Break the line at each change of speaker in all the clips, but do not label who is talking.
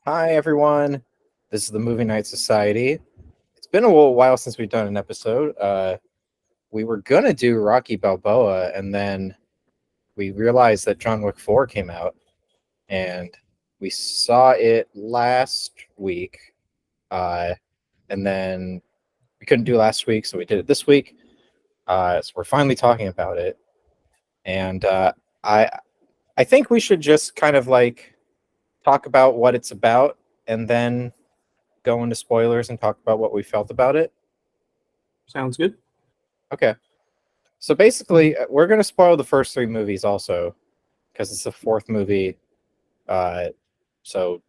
Hi, everyone. This is the Movie Night Society. It's been a little while since we've done an episode. We were going to do Rocky Balboa, and then we realized that John Wick 4 came out, and we saw it last week. And then we couldn't do last week, so we did it this week. So we're finally talking about it. And I, I think we should just kind of like talk about what it's about and then go into spoilers and talk about what we felt about it.
Sounds good.
Okay. So basically, we're going to spoil the first three movies also because it's the fourth movie. So,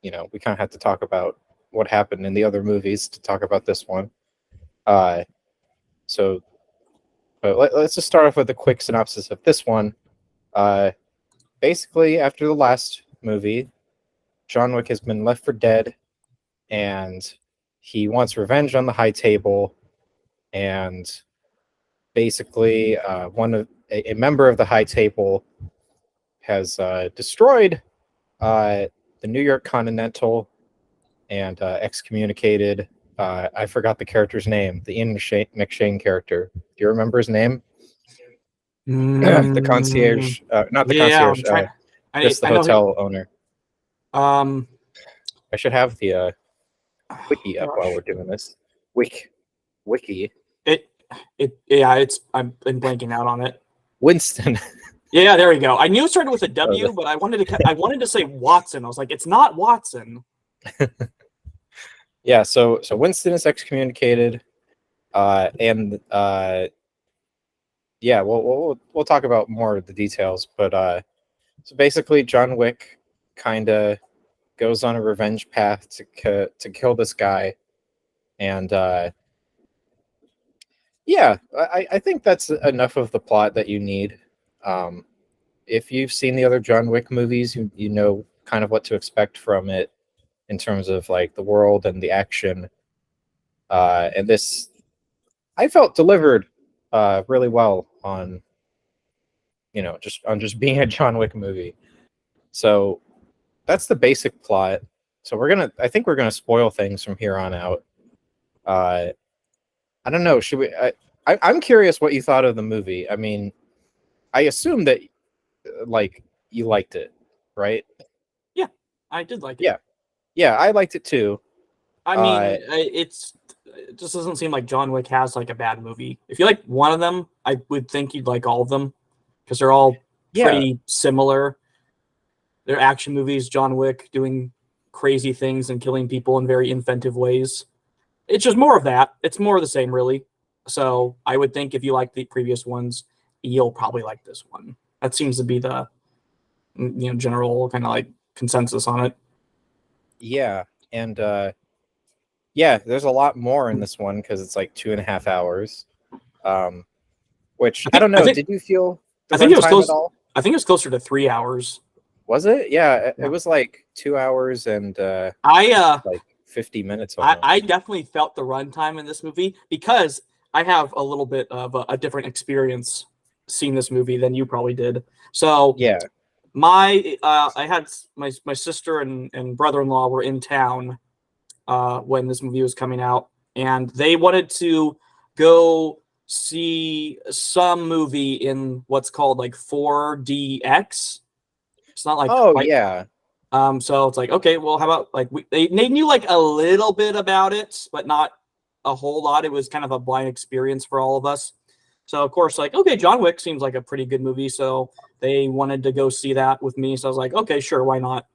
we kind of have to talk about what happened in the other movies to talk about this one. But let's just start off with a quick synopsis of this one. Basically, after the last movie, John Wick has been left for dead, and he wants revenge on the High Table. And basically, a member of the High Table has destroyed the New York Continental and excommunicated. I forgot the character's name. The Ian McShane character. Do you remember his name? The concierge, not the concierge. Just the hotel owner. I should have the wiki up while we're doing this. Wiki.
I'm blanking out on it.
Winston.
Yeah, there we go. I knew it started with a W, but I wanted to say Watson. I was like, it's not Watson.
Yeah, so Winston is excommunicated, and yeah, we'll talk about more of the details, but so basically, John Wick kind of goes on a revenge path to kill this guy, and yeah, I think that's enough of the plot that you need. If you've seen the other John Wick movies, you know kind of what to expect from it in terms of like the world and the action. And this, I felt delivered really well on, just being a John Wick movie. So that's the basic plot. So I think we're gonna spoil things from here on out. I don't know. Should we? I'm curious what you thought of the movie. I mean, I assume that like you liked it, right?
Yeah, I did like it.
Yeah, I liked it too.
I mean, it just doesn't seem like John Wick has like a bad movie. If you like one of them, I would think you'd like all of them because they're all pretty similar. They're action movies. John Wick doing crazy things and killing people in very inventive ways. It's just more of that. It's more of the same, really. So I would think if you like the previous ones, you'll probably like this one. That seems to be the general kind of like consensus on it.
Yeah, and there's a lot more in this one because it's like 2.5 hours. Which I don't know. Did you feel the runtime at all?
I think it was closer to 3 hours.
Was it? Yeah, it was like 2 hours and like 50 minutes.
I definitely felt the runtime in this movie because I have a little bit of a different experience seeing this movie than you probably did. So
yeah,
I had my sister and brother-in-law were in town when this movie was coming out, and they wanted to go see some movie in what's called like 4DX. It's not like
yeah.
So it's like, okay, well, how about like they knew like a little bit about it, but not a whole lot. It was kind of a blind experience for all of us. So of course, like, okay, John Wick seems like a pretty good movie, so they wanted to go see that with me. So I was like, okay, sure, why not?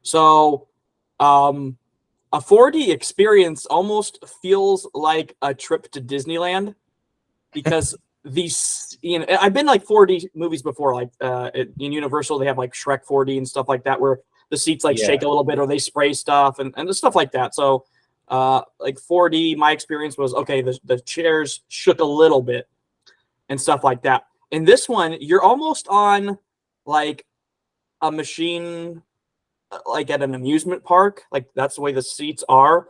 So, a 4D experience almost feels like a trip to Disneyland because I've been like 4D movies before, like in Universal, they have like Shrek 4D and stuff like that, where the seats like shake a little bit or they spray stuff and stuff like that. So, like 4D, my experience was, okay, the chairs shook a little bit and stuff like that. In this one, you're almost on like a machine, like at an amusement park. Like that's the way the seats are.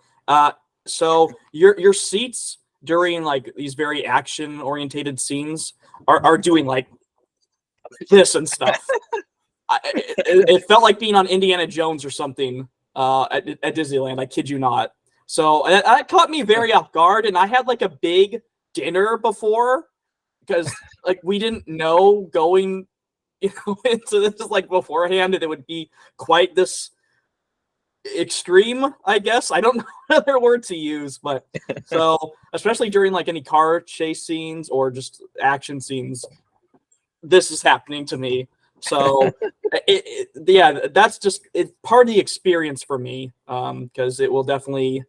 So your seats during like these very action orientated scenes are doing like this and stuff. it felt like being on Indiana Jones or something at Disneyland. I kid you not. So that caught me very off guard, and I had like a big dinner before because like we didn't know going, into this like beforehand, and it would be quite this extreme. I guess I don't know another word to use, but so especially during like any car chase scenes or just action scenes, this is happening to me. So, yeah, that's just it's part of the experience for me because it will definitely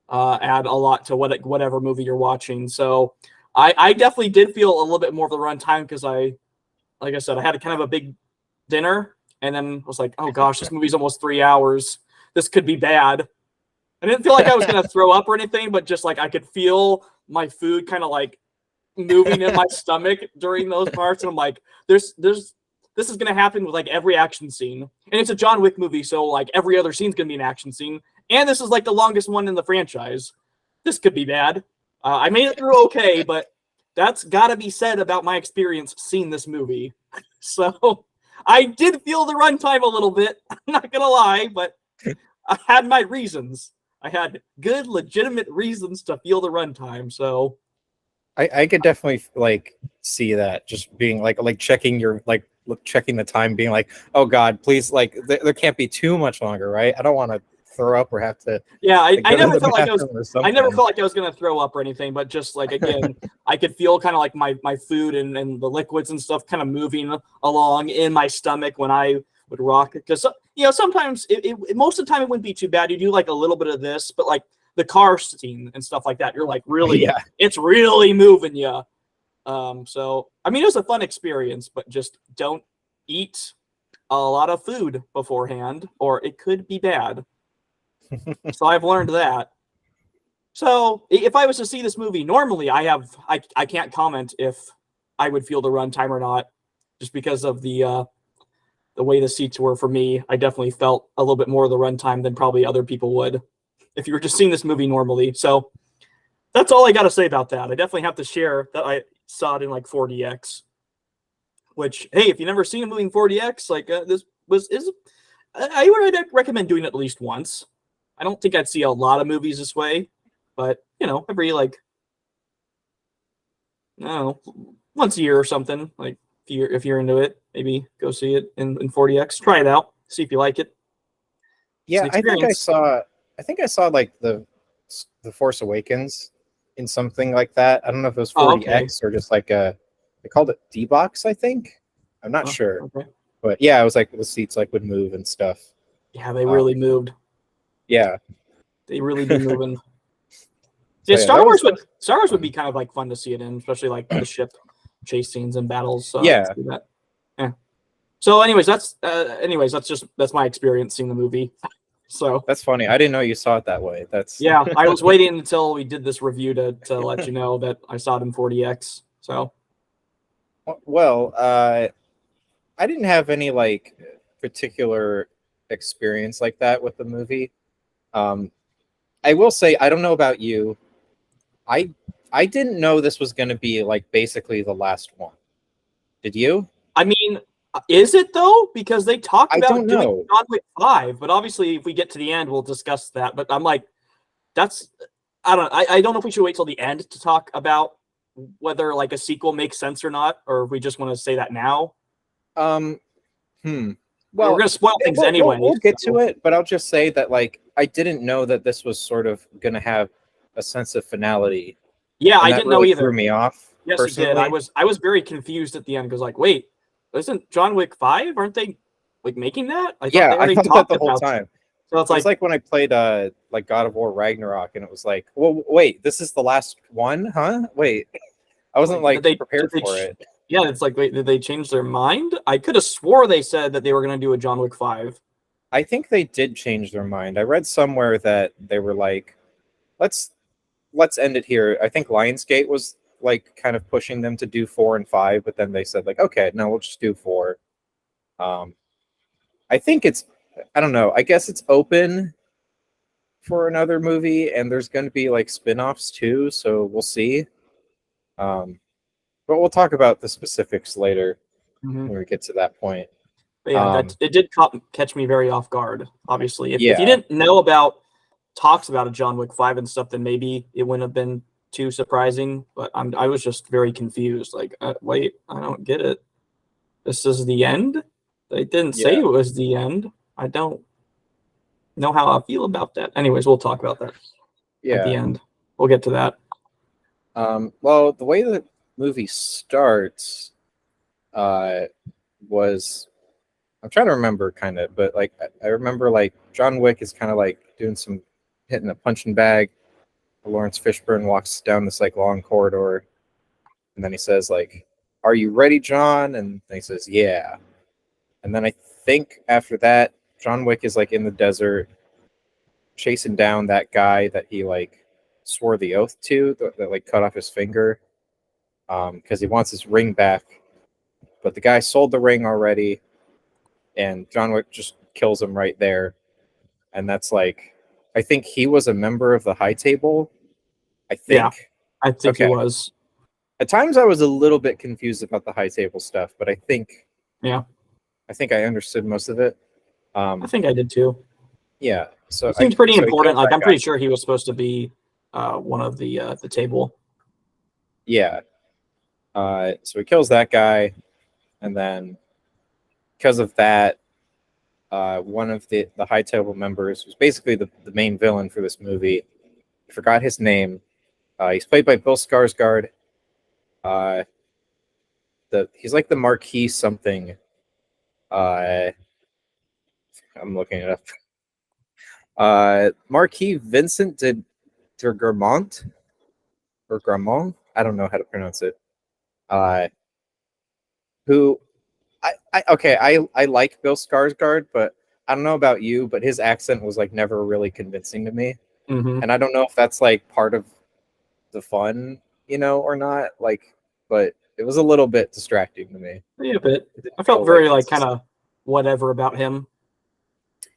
add a lot to whatever movie you're watching. So, I definitely did feel a little bit more of the runtime because like I said, I had a kind of a big dinner and then was like, oh gosh, this movie's almost 3 hours. This could be bad. I didn't feel like I was gonna throw up or anything, but just like I could feel my food kind of like moving in my stomach during those parts, and I'm like, this is gonna happen with like every action scene, and it's a John Wick movie, so like every other scene's gonna be an action scene, and this is like the longest one in the franchise. This could be bad. I made it through okay, but that's got to be said about my experience seeing this movie. So I did feel the runtime a little bit. I'm not gonna lie, but I had my reasons. I had good, legitimate reasons to feel the runtime. So
I could definitely like see that just being like checking your checking the time, being like, oh God, please, like there can't be too much longer, right? I don't want to throw up or have to.
Yeah,
like,
I
go to
never
the
felt like I was.
bathroom or
I never
something.
felt like I was gonna throw up or anything, but just like again, I could feel kind of like my food and the liquids and stuff kind of moving along in my stomach when I would rock it. Because sometimes most of the time it wouldn't be too bad. You do like a little bit of this, but like the car scene and stuff like that, you're like really,
Yeah.
it's really moving you. So I mean, it was a fun experience, but just don't eat a lot of food beforehand, or it could be bad. So I've learned that. So if I was to see this movie normally, I can't comment if I would feel the runtime or not, just because of the way the seats were for me. I definitely felt a little bit more of the runtime than probably other people would if you were just seeing this movie normally. So that's all I got to say about that. I definitely have to share that I saw it in like 4DX. Which, hey, if you've never seen a movie in 4DX, like I would recommend doing it at least once. I don't think I'd see a lot of movies this way, but every like, I don't know, once a year or something. Like if you're into it, maybe go see it in 4DX. Try it out, see if you like it. It's an
Yeah, I think I
experience.
saw. I think I saw like the Force Awakens in something like that. I don't know if it was
Oh, okay.
40X or just like they called it D-Box, I think. I'm not
Oh,
sure.
okay.
But yeah, it was like the seats like would move and stuff.
Yeah, they really
Um,
moved.
yeah.
They really be moving.
So
Yeah,
yeah,
Star Wars would
fun.
be kind of like fun to see it in, especially like the ship chase scenes and battles. So I could
Yeah,
see that. Yeah. So, that's my experience seeing the movie. So
that's funny. I didn't know you saw it that way. That's
yeah, I was waiting until we did this review to let you know that I saw it in 4DX. So
well, I didn't have any like particular experience like that with the movie. Um, I will say I don't know about you. I I didn't know this was going to be like basically the last one. Did you?
I mean, is it though? Because they talk
I don't
about doing
know.
John Wick 5, but obviously if we get to the end, we'll discuss that. But I'm like, that's I don't know if we should wait till the end to talk about whether like a sequel makes sense or not, or if we just want to say that now.
Um, hmm.
We're
Well,
gonna spoil things anyway.
we'll get to
So.
it, but I'll just say that like I didn't know that this was sort of going to have a sense of finality,
Yeah,
and
I
that
didn't know
really threw
either.
me off
Yes, it did. I
personally.
was very confused at the end because like, wait, isn't John Wick 5? Aren't they like making that? I thought
Yeah,
they
I
already
thought that
talked
the whole
about it.
time.
So it's
It was
like,
like when I played like God of War Ragnarok, and it was like, well, wait, this is the last one, huh? Wait, I wasn't
did
like
did
prepared
they
for it.
yeah, it's like, wait, did they change their mind? I could have swore they said that they were gonna do a John Wick 5.
I think they did change their mind. I read somewhere that they were like, let's let's end it here. I think Lionsgate was like kind of pushing them to do 4 and 5, but then they said like, okay, no, we'll just do 4. Um, I think it's, I don't know. I guess it's open for another movie, and there's going to be like spin-offs too, so we'll see. But we'll talk about the specifics later
Mm-hmm.
when we get to that point.
But yeah,
Um,
it did catch me very off guard. Obviously, if you
yeah,
didn't know about talks about a John Wick 5 and stuff, then maybe it wouldn't have been too surprising. But I was just very confused. Like, wait, I don't get it. This is the end. They didn't say
yeah,
it was the end. I don't know how I feel about that. Anyways, we'll talk about that at the
yeah.
end. We'll get to that.
Well, the way the movie starts was I'm trying to remember kind of, but like I remember like John Wick is kind of like doing some hitting a punching bag. Lawrence Fishburne walks down this like long corridor, and then he says like, "Are you ready, John?" And he says, "Yeah." And then I think after that, John Wick is like in the desert chasing down that guy that he like swore the oath to that like cut off his finger because he wants his ring back. But the guy sold the ring already, and John Wick just kills him right there. And that's like, I think he was a member of the High Table. I
Yeah,
think.
I think he
Okay.
was.
At times I was a little bit confused about the High Table stuff, but
Yeah,
I think I understood most of it.
I
Um,
think I did too.
yeah.
He seems pretty
So he
important.
kills
Like,
that
I'm
guy.
pretty sure he was supposed to be one of the table.
Yeah. So he kills that guy, and then because of that, one of the High Table members was basically the main villain for this movie. I forgot his name. He's played by Bill Skarsgård. Uh, he's like the Marquee something. Uh, I'm looking it up. Marquis Vincent de Gramont or Gramont. I don't know how to pronounce it. Uh, who I like Bill Skarsgård, but I don't know about you, but his accent was like never really convincing to me,
Mm-hmm.
and I don't know if that's like part of the fun, or not. Like, but it was a little bit distracting to me.
Yeah, a bit.
It didn't
I felt
feel like
very like kind
consistent.
of whatever about him.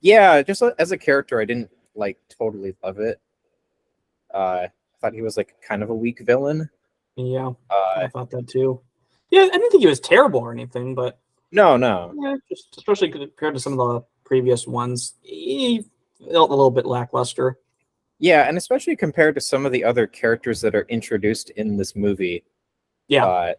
Yeah, just as a character, I didn't like totally love it. I thought he was like kind of a weak villain.
Yeah,
Uh,
I thought that too. Yeah, I didn't think he was terrible or anything, but
no,
yeah, just especially compared to some of the previous ones, he felt a little bit lackluster.
yeah, and especially compared to some of the other characters that are introduced in this movie,
Yeah,
uh,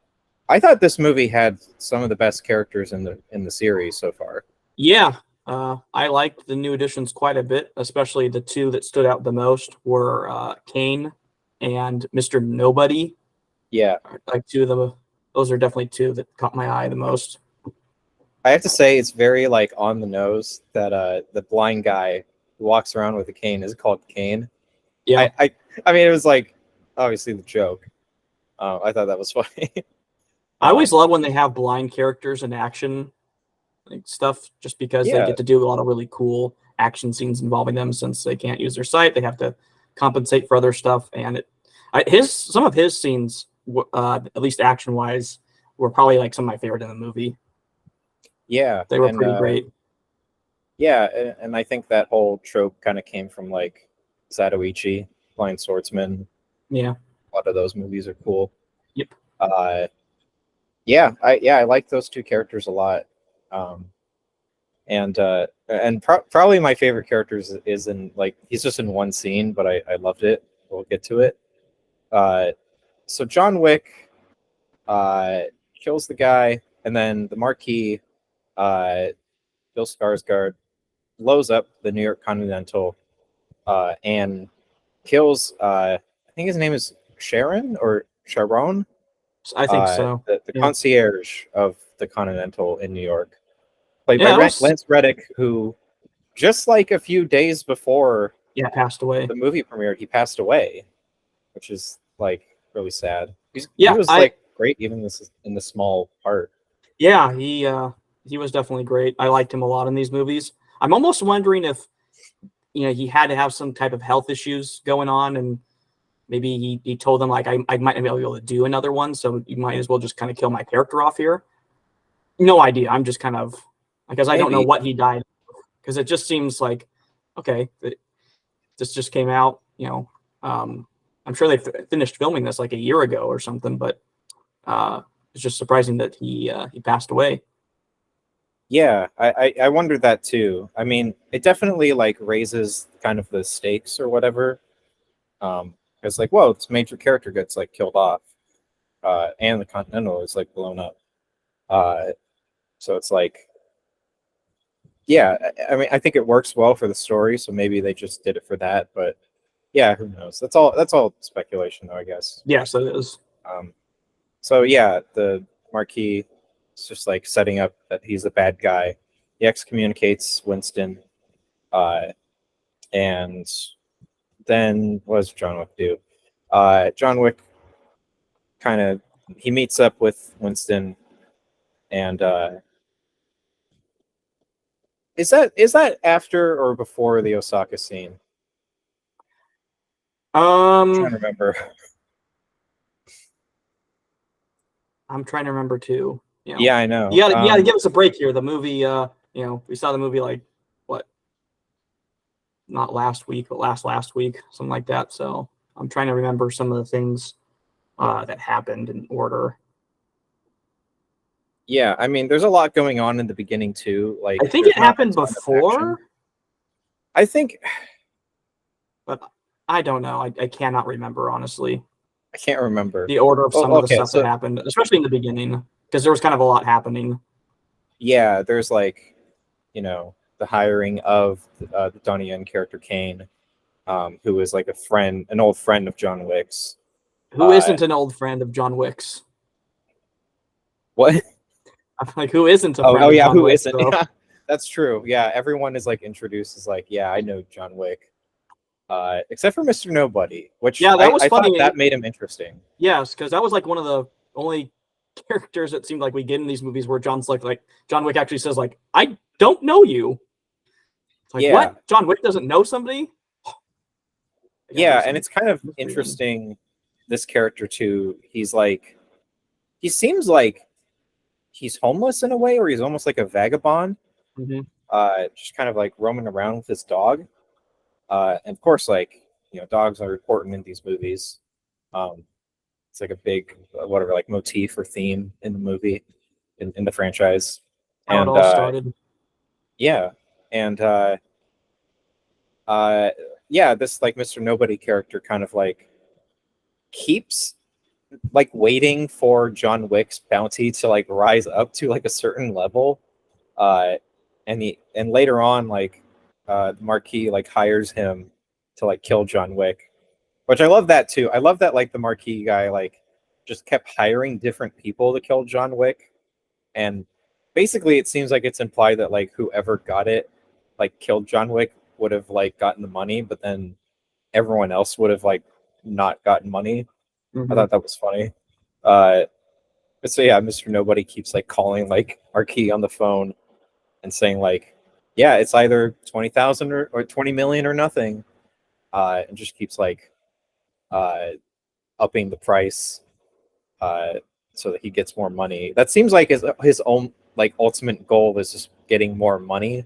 I thought this movie had some of the best characters in the series so far.
yeah. I liked the new additions quite a bit, especially the two that stood out the most were Kane and Mr. Nobody.
Yeah,
Like two of them, those are definitely two that caught my eye the most.
I have to say it's very like on the nose that the blind guy who walks around with a cane is called Kane.
Yeah,
I mean it was like obviously the joke. I thought that was funny.
I always
um,
love when they have blind characters in action like stuff, just because they
yeah,
get to do a lot of really cool action scenes involving them. Since they can't use their sight, they have to compensate for other stuff. And some of his scenes, at least action wise, were probably like some of my favorite in the movie.
yeah,
They were
and
pretty great.
yeah, and I think that whole trope kind of came from like Zatoichi, Blind Swordsman.
Yeah.
A lot of those movies are cool.
Yep.
Uh, I like those two characters a lot. Um, and probably my favorite characters is in like he's just in one scene, but I loved it. We'll get to it. Uh, so John Wick uh, kills the guy, and then the Marquis, uh, Bill Skarsgård, blows up the New York Continental and kills. I think his name is Sharon or Sharon,
I think so.
the
Yeah.
concierge of the Continental in New York, played by
Yeah.
Lance Reddick, who just like a few days before
Passed away.
the movie premiered, he passed away, which is like really sad. He
Yeah.
was like great even this in the small part.
Yeah. He was definitely great. I liked him a lot in these movies. I'm almost wondering if he had to have some type of health issues going on, and maybe he told them like I might not be able to do another one, so you might as well just kind of kill my character off here. No idea. I'm just kind of because I don't know
Maybe.
what he died because it just seems like okay, this just came out. I'm sure they finished filming this like a year ago or something, but it's just surprising that he passed away.
Yeah, I wondered that too. I mean, it definitely like raises kind of the stakes or whatever. It's like, whoa, this major character gets like killed off, and the Continental is like blown up. Uh, so it's like, yeah, I mean, I think it works well for the story, so maybe they just did it for that. But yeah, who knows? That's all. That's all speculation, though, I guess.
Yes, it is.
Um, so yeah, the Marquis is just like setting up that he's the bad guy. He excommunicates Winston, uh, and then what does John Wick do? John Wick kind of he meets up with Winston, and is that after or before the Osaka scene? I'm trying
Um,
to remember.
I'm trying to remember too.
Yeah, I know.
You gotta give us a break here. The movie, we saw the movie like what? Not last week, but last week, something like that. So I'm trying to remember some of the things that happened in order.
Yeah, I mean, there's a lot going on in the beginning too. Like,
I think
there's
it
not a
happened
ton of action.
before,
I think
but I don't know. I cannot remember honestly
I can't remember.
the order of some
Oh,
of the
okay,
stuff that
so
happened, especially in the beginning, because there was kind of a lot happening.
yeah, there's like, the hiring of the Donnie Yen character Kane, who is like an old friend of John Wick's.
Who
Uh,
isn't an old friend of John Wick's?
what?
I'm like, who isn't a
Oh,
friend
oh
of
yeah,
John
who
Wick?
isn't?
So
Yeah, that's true. Yeah, everyone is like introduced as like, yeah, I know John Wick, except for Mr. Nobody, which
yeah, that was
I thought
funny.
that made him interesting.
Yes, because that was like one of the only characters that seemed like we get in these movies where John's like John Wick actually says like, I don't know you. It's like,
Yeah,
what? John Wick doesn't know somebody?
yeah, and it's kind of
reading.
interesting. This character too. He seems like he's homeless in a way, or he's almost like a vagabond,
Mm-hmm.
just kind of like roaming around with his dog. And of course, like, dogs are important in these movies. Um, it's like a big whatever, like, motif or theme in the movie, in the franchise.
How it
And
all started.
yeah, and uh, yeah, this like Mr. Nobody character kind of like keeps like waiting for John Wick's bounty to like rise up to like a certain level. Uh, and later on, like, the Marquis like hires him to like kill John Wick, which I love that too. I love that like the Marquis guy like just kept hiring different people to kill John Wick, and basically it seems like it's implied that like whoever got it like killed John Wick would have like gotten the money, but then everyone else would have like not gotten money. I
Mm-hmm.
thought that was funny. Uh, but so yeah, Mr. Nobody keeps like calling like Marquis on the phone and saying like, yeah, it's either 20,000 or 20 million or nothing, and just keeps like uh, upping the price, uh, so that he gets more money. That seems like his own like ultimate goal is just getting more money,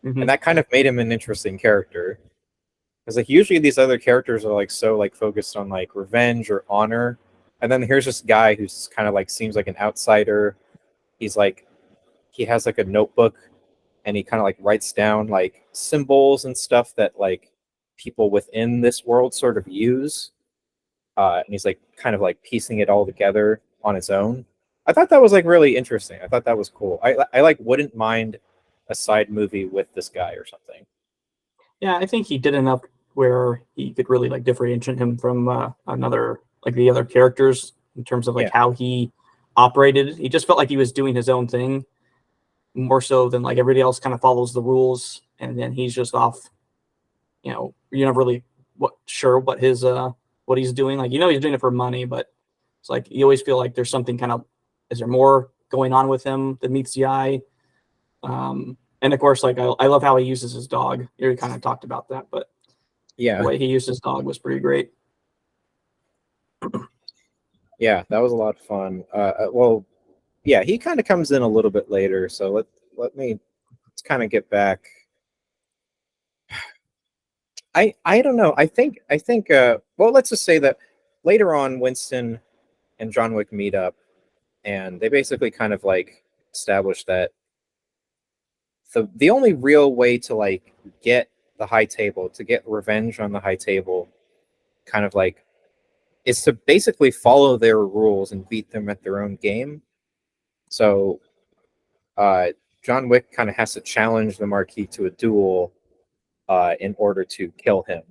Mm-hmm.
and that kind of made him an interesting character. Because like usually these other characters are like so like focused on like revenge or honor, and then here's this guy who's kind of like seems like an outsider. He's like he has like a notebook, and he kind of like writes down like symbols and stuff that like people within this world sort of use, and he's like kind of like piecing it all together on his own. I thought that was like really interesting. I thought that was cool. I like wouldn't mind a side movie with this guy or something.
Yeah, I think he did enough where he could really like differentiate him from another like the other characters in terms of like
Yeah,
how he operated. He just felt like he was doing his own thing more so than like everybody else kind of follows the rules, and then he's just off. You're not really sure what his what he's doing. Like he's doing it for money, but it's like you always feel like there's something kind of is there more going on with him that meets the eye. And of course, like I love how he uses his dog. You kind of talked about that, but the
yeah,
way he used his dog was pretty great.
yeah. That was a lot of fun. Well, yeah, he kind of comes in a little bit later, so let's kind of get back. I don't know. I think well, let's just say that later on Winston and John Wick meet up, and they basically kind of like establish that the only real way to like get the high table, to get revenge on the high table, kind of like, is to basically follow their rules and beat them at their own game. So John Wick kind of has to challenge the Marquis to a duel in order to kill him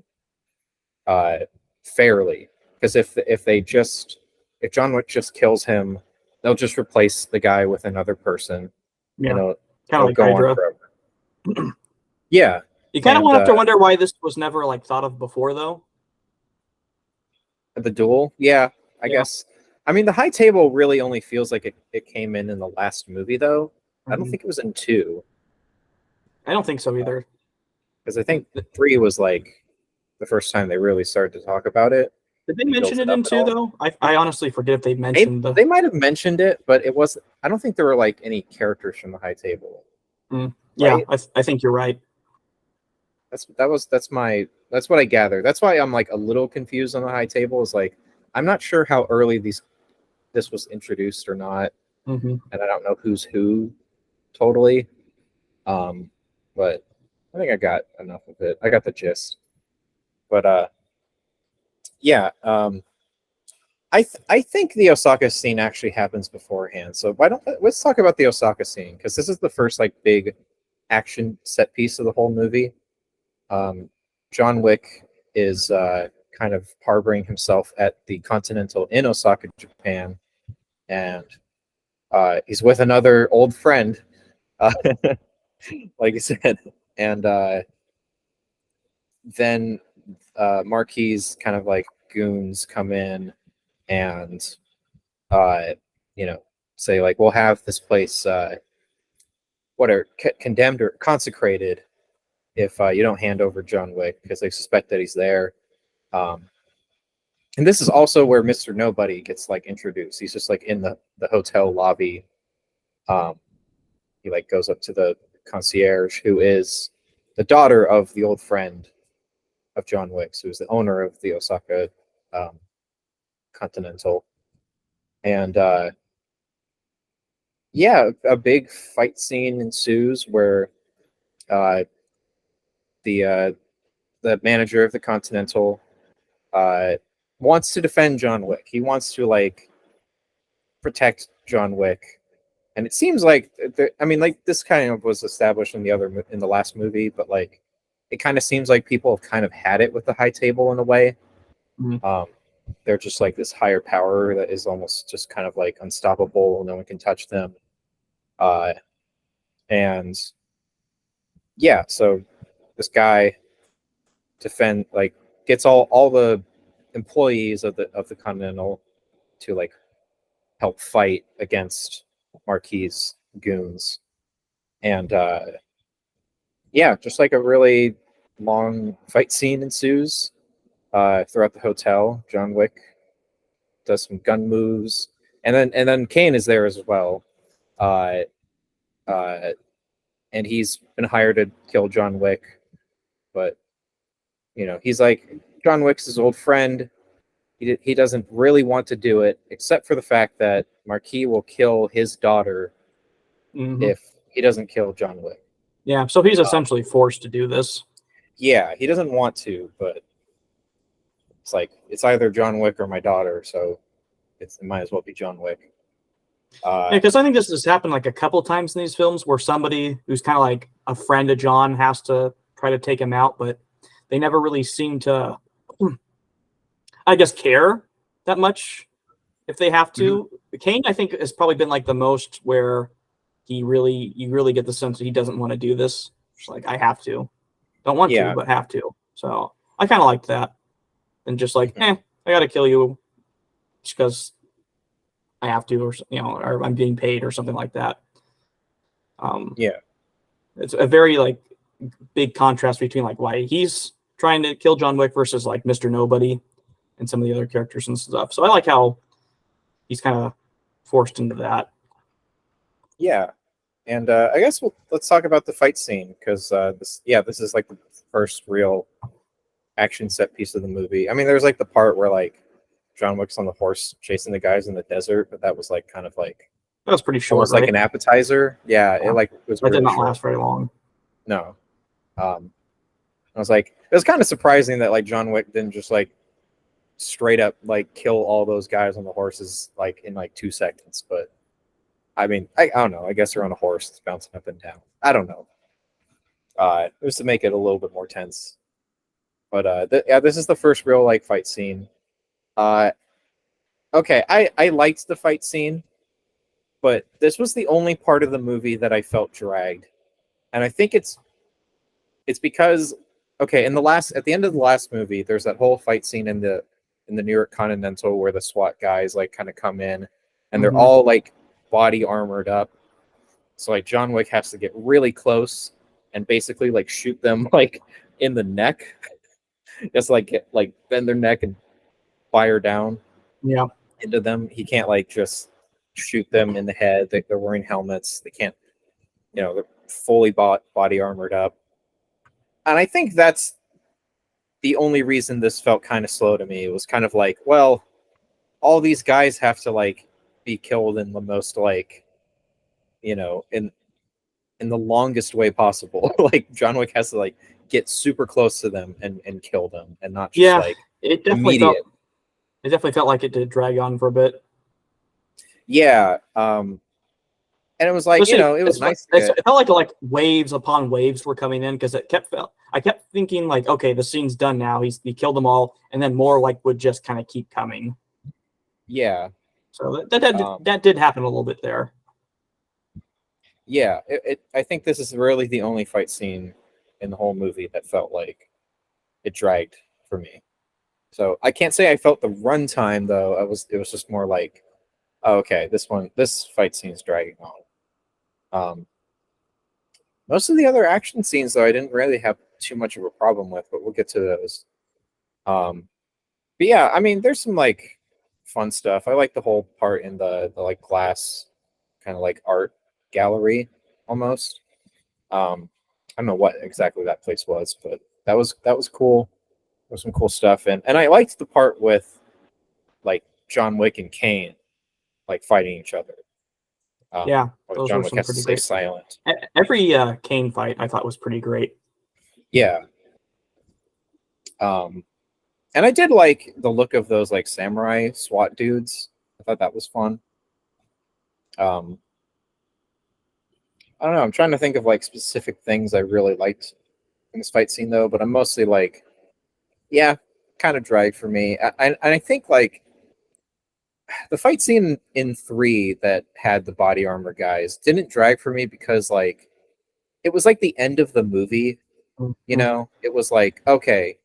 fairly. Because if John Wick just kills him, they'll just replace the guy with another person.
Yeah,
and
kind of
it'll
like
go
Hydra.
on forever. Yeah,
You kind of
and,
will have to wonder why this was never like thought of before, though.
the duel. Yeah, I
Yeah.
guess. I mean, the high table really only feels like it came in the last movie, though. I don't think it was in 2.
I don't think so either.
Because I think 3 was like the first time they really started to talk about it.
Did they mention it in 2 though? I honestly forget if they mentioned
They might have mentioned it, but it was. I don't think there were like any characters from the high table.
Yeah,
Right?
I think you're right.
That's what I gather. That's why I'm like a little confused on the high table. Is like I'm not sure how early this was introduced or not, and I don't know who's who totally. But I think I got enough of it. I got the gist. But yeah. I think the Osaka scene actually happens beforehand. So let's talk about the Osaka scene, because this is the first like big action set piece of the whole movie. John Wick is kind of harboring himself at the Continental in Osaka, Japan, and he's with another old friend, like you said, and then Marquis kind of like goons come in and say like, we'll have this place condemned or consecrated if you don't hand over John Wick, because they suspect that he's there. And this is also where Mr. Nobody gets like introduced. He's just like in the hotel lobby. He like goes up to the concierge, who is the daughter of the old friend of John Wick, who is the owner of the Osaka Continental. And yeah, a big fight scene ensues where the manager of the Continental wants to defend John Wick. He wants to like protect John Wick, and it seems like like this kind of was established in the last movie, but like it kind of seems like people have kind of had it with the high table in a way. They're just like this higher power that is almost just kind of like unstoppable. No one can touch them. And yeah, so this guy gets all the employees of the Continental to like help fight against Marquis' goons. And yeah, just like a really long fight scene ensues throughout the hotel. John Wick does some gun moves, and then Kane is there as well. And he's been hired to kill John Wick, but he's like, John Wick's his old friend. He doesn't really want to do it, except for the fact that Marquis will kill his daughter if he doesn't kill John Wick.
Yeah, so he's essentially forced to do this.
Yeah, he doesn't want to, but it's like it's either John Wick or my daughter, so it might as well be John Wick.
Yeah, because I think this has happened like a couple times in these films where somebody who's kind of like a friend of John has to try to take him out, but they never really seem to, I guess, care that much if they have to. Kane, I think, has probably been like the most where you really get the sense that he doesn't want to do this. It's like, I have to. Don't want to, but have to. So I kind of liked that. And just like, I got to kill you just because I have to, or I'm being paid or something like that.
Yeah.
It's a very like big contrast between like why he's trying to kill John Wick versus like Mr. Nobody and some of the other characters and stuff. So I like how he's kind of forced into that.
Yeah. And I guess let's talk about the fight scene, because this is like the first real action set piece of the movie. I mean, there's like the part where like John Wick's on the horse chasing the guys in the desert, but that was like kind of like
That was pretty short,
almost
right?
like an appetizer. Yeah,
Yeah.
it like was
That did
really
not
short.
last very long.
No. I was like, it was kind of surprising that like John Wick didn't just like straight up like kill all those guys on the horses like in like 2 seconds. But I mean, I don't know. I guess they're on a horse, it's bouncing up and down. I don't know. It was to make it a little bit more tense. But yeah, this is the first real like fight scene. Uh, okay, I liked the fight scene, but this was the only part of the movie that I felt dragged, and I think it's because okay, at the end of the last movie, there's that whole fight scene in the New York Continental where the SWAT guys like kind of come in, and they're all like body armored up. So like John Wick has to get really close and basically like shoot them like in the neck, just like bend their neck and fire down
Yeah.
into them. He can't like just shoot them in the head. They're wearing helmets. They can't, they're fully body armored up. And I think that's the only reason this felt kind of slow to me. It was kind of like, well, all these guys have to like be killed in the most like, in the longest way possible. Like John Wick has to like get super close to them and kill them, and not just like
it definitely
immediate.
It definitely felt like it did drag on for a bit.
Yeah, and it was like
Especially,
it was nice.
it felt like waves upon waves were coming in because I kept thinking like, okay, the scene's done now. He killed them all, and then more like would just kind of keep coming.
Yeah.
So that did happen a little bit there.
Yeah, I think this is really the only fight scene in the whole movie that felt like it dragged for me. So I can't say I felt the runtime though. It was just more like, oh, okay, this fight scene is dragging on. Most of the other action scenes though, I didn't really have too much of a problem with, but we'll get to those. But yeah, I mean, there's some like fun stuff. I like the whole part in the like glass kind of like art gallery almost. I don't know what exactly that place was, but that was cool. There was some cool stuff, and I liked the part with like John Wick and Kane like fighting each other.
Yeah, those
John
were
Wick
some
has to
pretty
stay
great.
silent.
Every Kane fight I thought was pretty great.
Yeah. And I did like the look of those like samurai SWAT dudes. I thought that was fun. I don't know. I'm trying to think of like specific things I really liked in this fight scene though, but I'm mostly like, yeah, kind of dragged for me. I think like the fight scene in 3 that had the body armor guys didn't drag for me because like it was like the end of the movie. It was like, okay,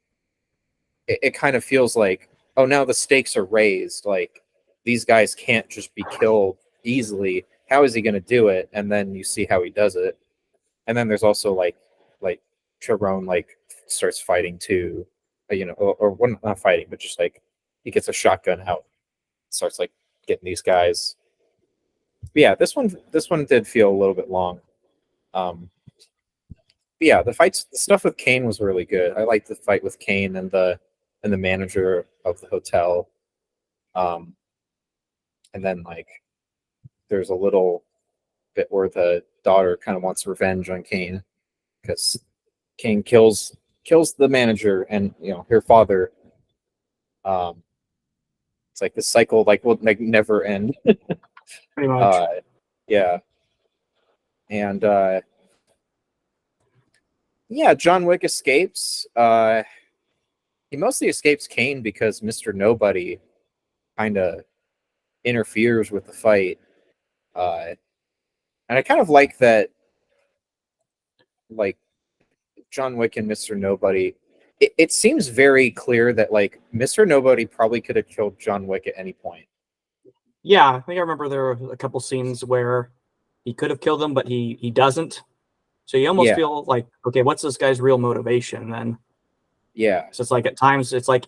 it kind of feels like, oh, now the stakes are raised. Like these guys can't just be killed easily. How is he going to do it? And then you see how he does it. And then there's also like Chiron like starts fighting too, or not fighting, but just like he gets a shotgun out, starts like getting these guys. But yeah, this one did feel a little bit long. But yeah, the stuff with Kane was really good. I liked the fight with Kane and the manager of the hotel. And then like there's a little bit where the daughter kind of wants revenge on Kane because Kane kills the manager and her father. It's like the cycle like will like never end.
Pretty much.
Yeah. And yeah, John Wick escapes. He mostly escapes Kane because Mr. Nobody kind of interferes with the fight. And I kind of like that, like John Wick and Mr. Nobody. It seems very clear that like Mr. Nobody probably could have killed John Wick at any point.
Yeah, I think I remember there were a couple scenes where he could have killed him, but he doesn't. So you almost feel like, okay, what's this guy's real motivation then?
Yeah.
So it's like at times it's like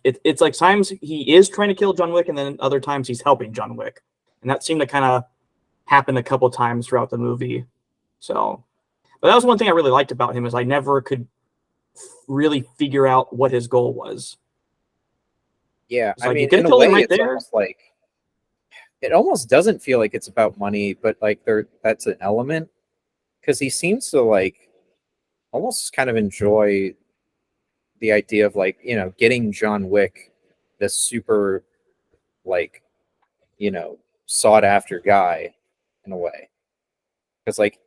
times he is trying to kill John Wick, and then other times he's helping John Wick, and that seemed to kind of happen a couple times throughout the movie. So, but that was one thing I really liked about him is I never could really figure out what his goal was.
Yeah,
I mean, in a way, it's almost
like it almost doesn't feel like it's about money, but like that's an element because he seems to like almost kind of enjoy the idea of like, getting John Wick, this super like, sought after guy in a way. Because like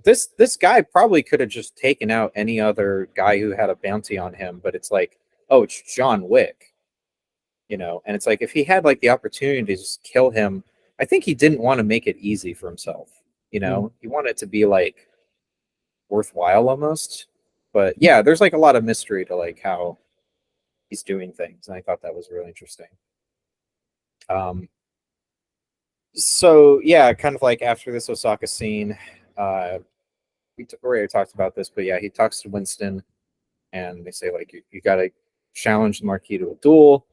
this guy probably could have just taken out any other guy who had a bounty on him, but it's like, oh, it's John Wick, and it's like if he had like the opportunity to just kill him, I think he didn't want to make it easy for himself. He wanted it to be like worthwhile almost. But yeah, there's like a lot of mystery to like how he's doing things, and I thought that was really interesting. So yeah, kind of like after this Osaka scene, we already talked about this, but yeah, he talks to Winston, and they say like you got to challenge the Marquis to a duel,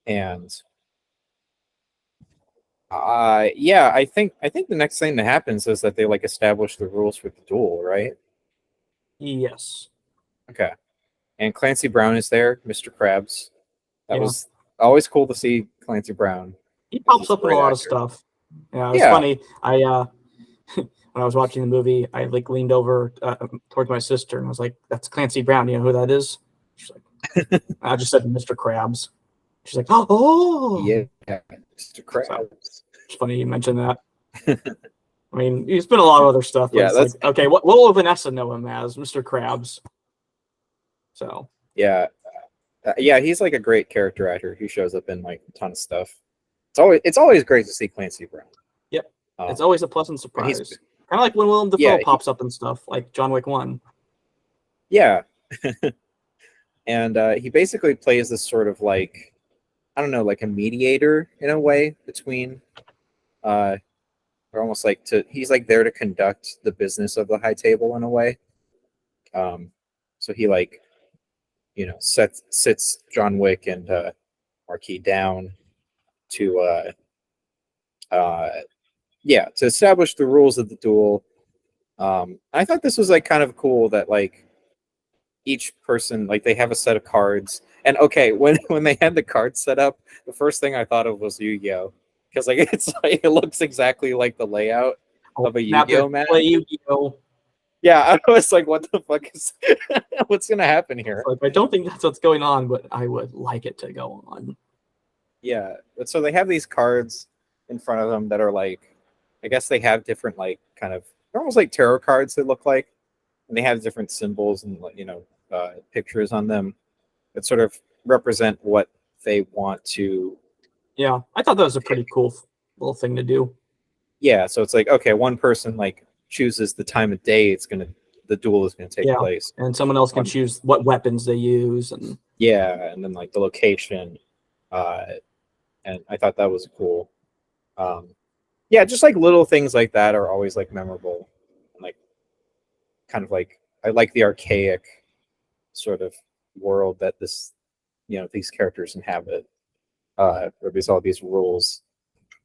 and yeah, I think the next thing that happens is that they like establish the rules for the duel, right?
Yes.
Okay, and Clancy Brown is there, Mr. Krabs. That
Yeah.
was always cool to see Clancy Brown.
He pops
He's a
up in a
great
lot of
actor.
stuff. Yeah, it was
Yeah.
funny. I when I was watching the movie, I like leaned over towards my sister and was like, "That's Clancy Brown. You know who that is?" She's like, "I just said Mr. Krabs." She's like, "Oh,
Yeah, Mr.
So,
Krabs.
it's funny you mentioned that. I mean, he's been a lot of other stuff. But
Yeah,
it's
that's
like, okay. What will Vanessa know him as, Mr. Krabs? So
yeah. Yeah, he's like a great character actor. He shows up in like a ton of stuff. It's always great to see Clancy Brown.
yep, it's always a pleasant
and
surprise. Kind of like when Willem Dafoe
Yeah,
pops up and stuff, like John Wick 1.
yeah. And he basically plays this sort of like, I don't know, like a mediator in a way between or almost like he's like there to conduct the business of the high table in a way. So he like, sits John Wick and Marquis down to to establish the rules of the duel. I thought this was like kind of cool that like each person, like, they have a set of cards. And okay, when they had the cards set up, the first thing I thought of was Yu-Gi-Oh, because like it's like it looks exactly like the layout of a Yu-Gi-Oh match.
Play Yu-Gi-Oh.
Yeah, I was like, what the fuck is what's gonna happen here?
Like, I don't think that's what's going on, but I would like it to go on.
Yeah, but so they have these cards in front of them that are like, I guess they have different like kind of, they're almost like tarot cards. They look like, and they have different symbols and pictures on them that sort of represent what they want to.
Yeah, I thought that was a pretty cool little thing to do.
Yeah, so it's like, okay, one person like chooses the time of day the duel is gonna take place,
and someone else can choose what weapons they use, and
and then like the location, and I thought that was cool. Just like little things like that are always like memorable, and like kind of like, I like the archaic sort of world that these characters inhabit. Where there's all these rules.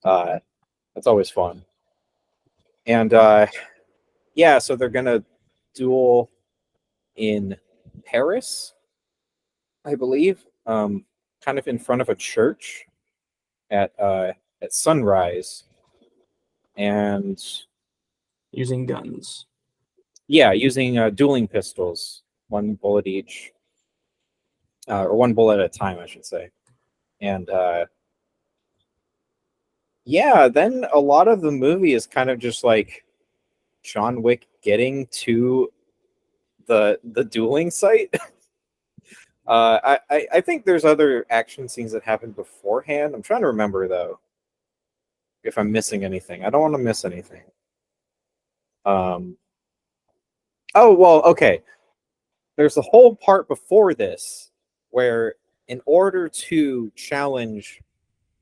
That's always fun. And so they're gonna duel in Paris, I believe, kind of in front of a church at sunrise, and
using guns.
Yeah, using dueling pistols, one bullet each, or one bullet at a time, I should say. And then a lot of the movie is kind of just like John Wick getting to the dueling site. I think there's other action scenes that happen beforehand. I'm trying to remember though, if I'm missing anything. I don't want to miss anything. Oh well, okay. There's a whole part before this where, in order to challenge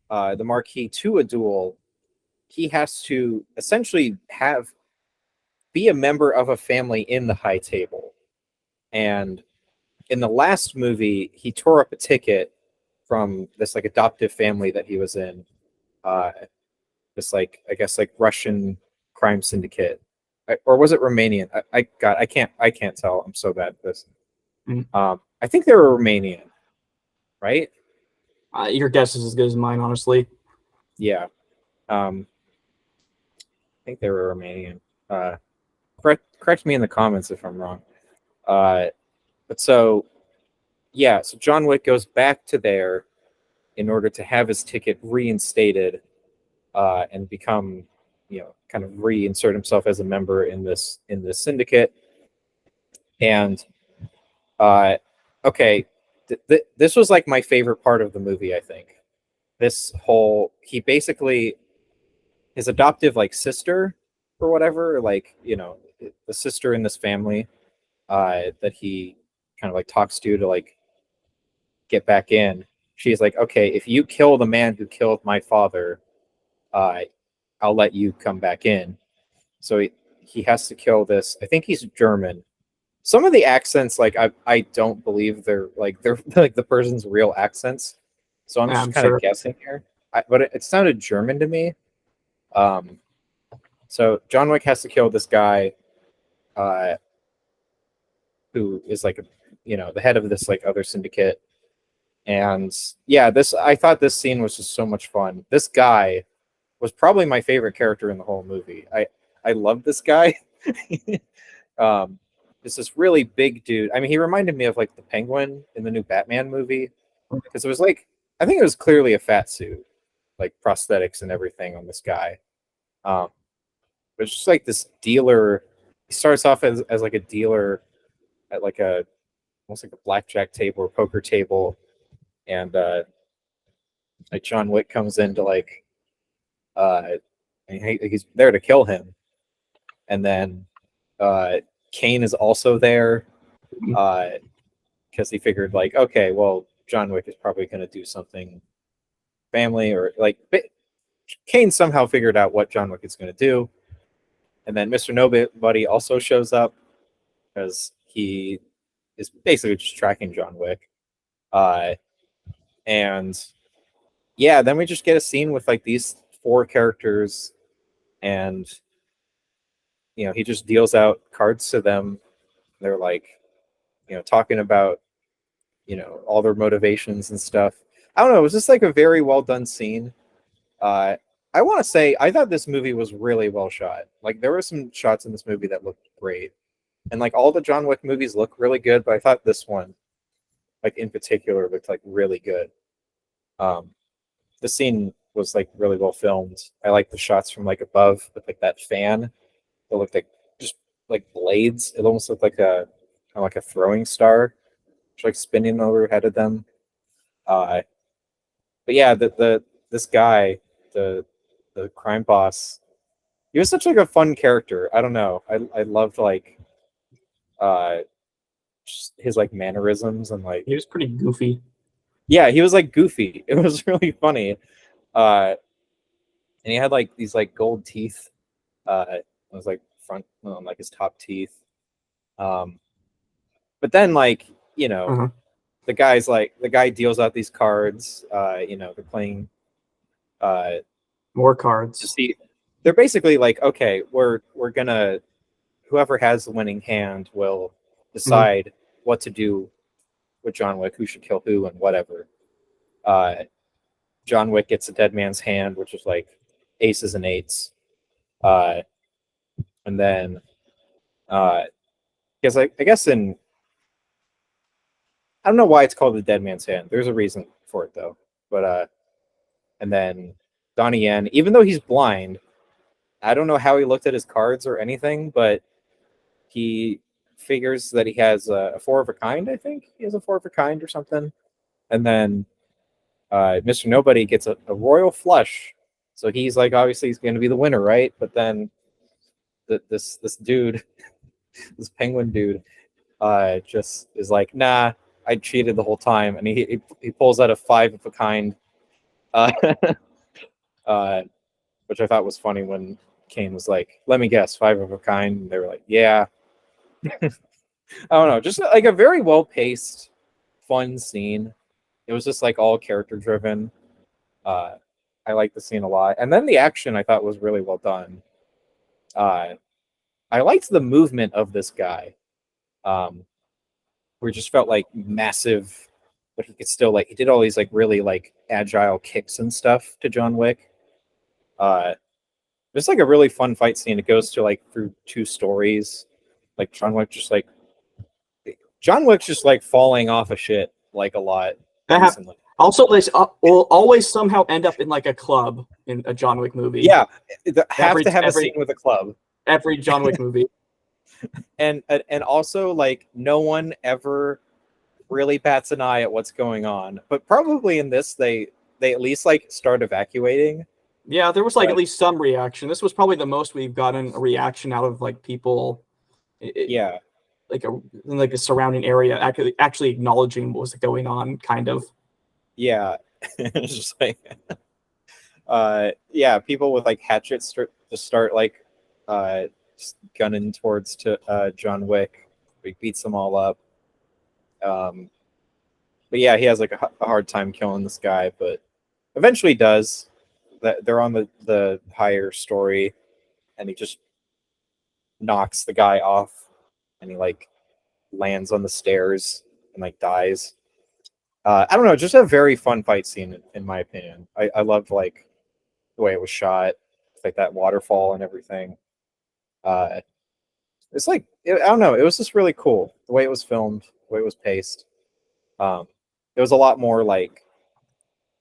the Marquis to a duel, he has to essentially be a member of a family in the high table. And in the last movie, he tore up a ticket from this like adoptive family that he was in. This like, I guess like Russian crime syndicate, or was it Romanian? I can't tell. I'm so bad at this.
Mm.
I think they were Romanian, right?
Your guess is as good as mine, honestly.
Yeah. I think they were Romanian. Correct me in the comments if I'm wrong. But so yeah, so John Wick goes back to there in order to have his ticket reinstated and become, kind of reinsert himself as a member in this syndicate. And okay, this was like my favorite part of the movie. I think this whole he basically his adoptive like sister or whatever, like the sister in this family that he kind of like talks to like get back in. She's like, okay, if you kill the man who killed my father, uh, I'll let you come back in. So he has to kill this. I think he's German. Some of the accents, like I don't believe they're like the person's real accents. So I'm just
I'm
kind of
sure.
guessing here. But it sounded German to me. Um, so John Wick has to kill this guy, uh, who is like the head of this like other syndicate. And yeah, this I thought this scene was just so much fun. This guy was probably my favorite character in the whole movie. I love this guy. um, it's this really big dude. I mean, he reminded me of like the Penguin in the new Batman movie because it was like I think it was clearly a fat suit, like prosthetics and everything on this guy. Um, but it's just like this dealer. He starts off as like a dealer at like a almost like a blackjack table or poker table, and like John Wick comes in to like uh, and he's there to kill him, and then uh, Kane is also there because he figured like, okay, well, John Wick is probably going to do something family or like. Kane somehow figured out what John Wick is going to do, and then Mr. Nobody also shows up because he is basically just tracking John Wick, uh, and yeah, then we just get a scene with like these four characters, and he just deals out cards to them. They're like, talking about, all their motivations and stuff. I don't know. It was just like a very well done scene. Uh, I want to say I thought this movie was really well shot. Like there were some shots in this movie that looked great, and like all the John Wick movies look really good, but I thought this one, like in particular, looked like really good. Um, the scene was like really well filmed. I like the shots from like above with like that fan. It looked like just like blades. It almost looked like a kind of like a throwing star, just like spinning overhead of them. Uh, but yeah, the this guy, the the crime boss, he was such like a fun character. I don't know. I loved like uh just his like mannerisms and like
He was pretty goofy.
yeah, he was like goofy. It was really funny. And he had like these like gold teeth. It was like front on like his top teeth. Um, but then like
Uh-huh.
the guy deals out these cards. They're playing uh
More
to
cards.
see. They're basically like, okay, we're gonna whoever has the winning hand will
Mhm.
decide what to do with John Wick, who should kill who, and whatever. Uh, John Wick gets a dead man's hand, which is like aces and eights, uh, and then because I guess I don't know why it's called the dead man's hand. There's a reason for it though, but and then Donnie Yen, even though he's blind, I don't know how he looked at his cards or anything, but he figures that he has a four of a kind. I think he has a four of a kind or something, and then Mr. Nobody gets a royal flush. So he's like, obviously he's going to be the winner, right? But then this dude, this penguin dude, just is like, nah, I cheated the whole time, and he pulls out a five of a kind, uh, uh, which I thought was funny when Kane was like, "Let me guess, five of a kind," and they were like, "Yeah." I don't know, just like a very well paced, fun scene. It was just like all character driven. Uh, I liked the scene a lot, and then the action I thought was really well done. Uh, I liked the movement of this guy, um, where it just felt like massive, but he could still like he did all these like really like agile kicks and stuff to John Wick. There's like a really fun fight scene. It goes to like through two stories. Like John Wick's just like falling off of shit like a lot recently.
Also, they will always somehow end up in like a club in a John Wick movie.
Yeah, have to have a scene with a club.
Every John Wick movie.
And also like no one ever really bats an eye at what's going on. But probably in this they at least like start evacuating.
Yeah, there was like at least some reaction. This was probably the most we've gotten a reaction out of like people.
Yeah.
Like the surrounding area actually acknowledging what was going on, kind of.
Yeah. It's just like yeah, people with like hatchets start like gunning towards to John Wick. He beats them all up. But yeah, he has like a hard time killing this guy, but eventually does. That they're on the higher story, and he just knocks the guy off, and he like lands on the stairs and like dies. I don't know, just a very fun fight scene in my opinion. I loved like the way it was shot, like that waterfall and everything. It's like I don't know, it was just really cool the way it was filmed, the way it was paced. It was a lot more like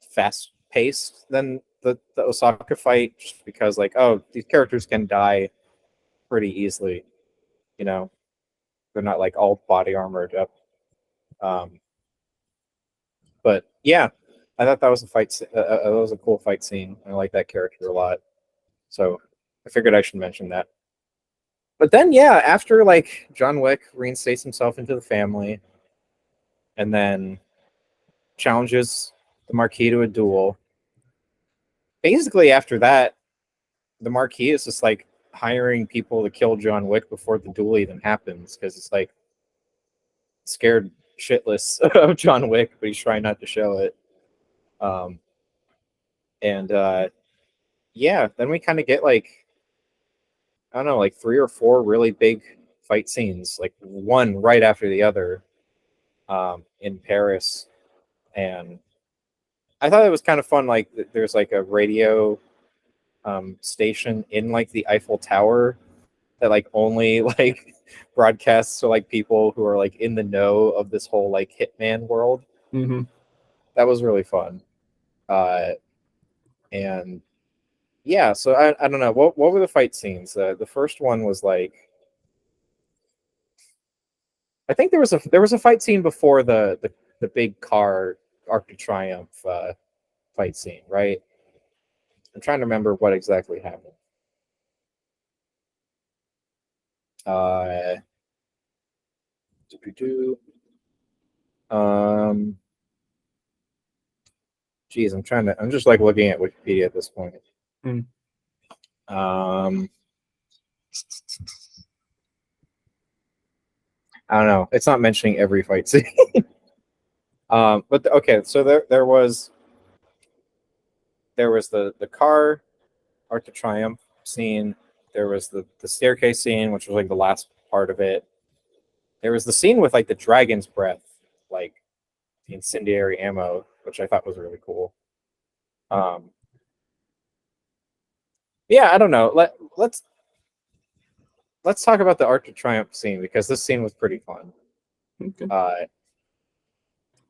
fast paced than the Osaka fight, just because like, oh, these characters can die pretty easily, you know, they're not like all body armored up. But yeah, I thought that was that was a cool fight scene. I like that character a lot, so I figured I should mention that. But then yeah, after like John Wick reinstates himself into the family, and then challenges the Marquee to a duel. Basically, after that, the Marquee is just like hiring people to kill John Wick before the duel even happens, because it's like scared shitless of John Wick, but he's trying not to show it. And yeah, then we kind of get like, I don't know, like 3 or 4 really big fight scenes, like one right after the other, in Paris. And I thought it was kind of fun. Like there's like a radio station in like the Eiffel Tower that like only like broadcasts to like people who are like in the know of this whole like hitman world.
Mm-hmm.
That was really fun. And yeah, so I don't know, what were the fight scenes. The first one was like, I think there was a fight scene before the big car Arc de Triomphe fight scene, right? I'm trying to remember what exactly happened. Um, geez, I'm just like looking at Wikipedia at this point. I don't know. It's not mentioning every fight scene. But okay, so there was the car Arc de Triomphe scene. There was the staircase scene, which was like the last part of it. There was the scene with like the dragon's breath, like the incendiary ammo, which I thought was really cool. Yeah, I don't know. Let's talk about the Arc de Triomphe scene, because this scene was pretty fun.
Okay.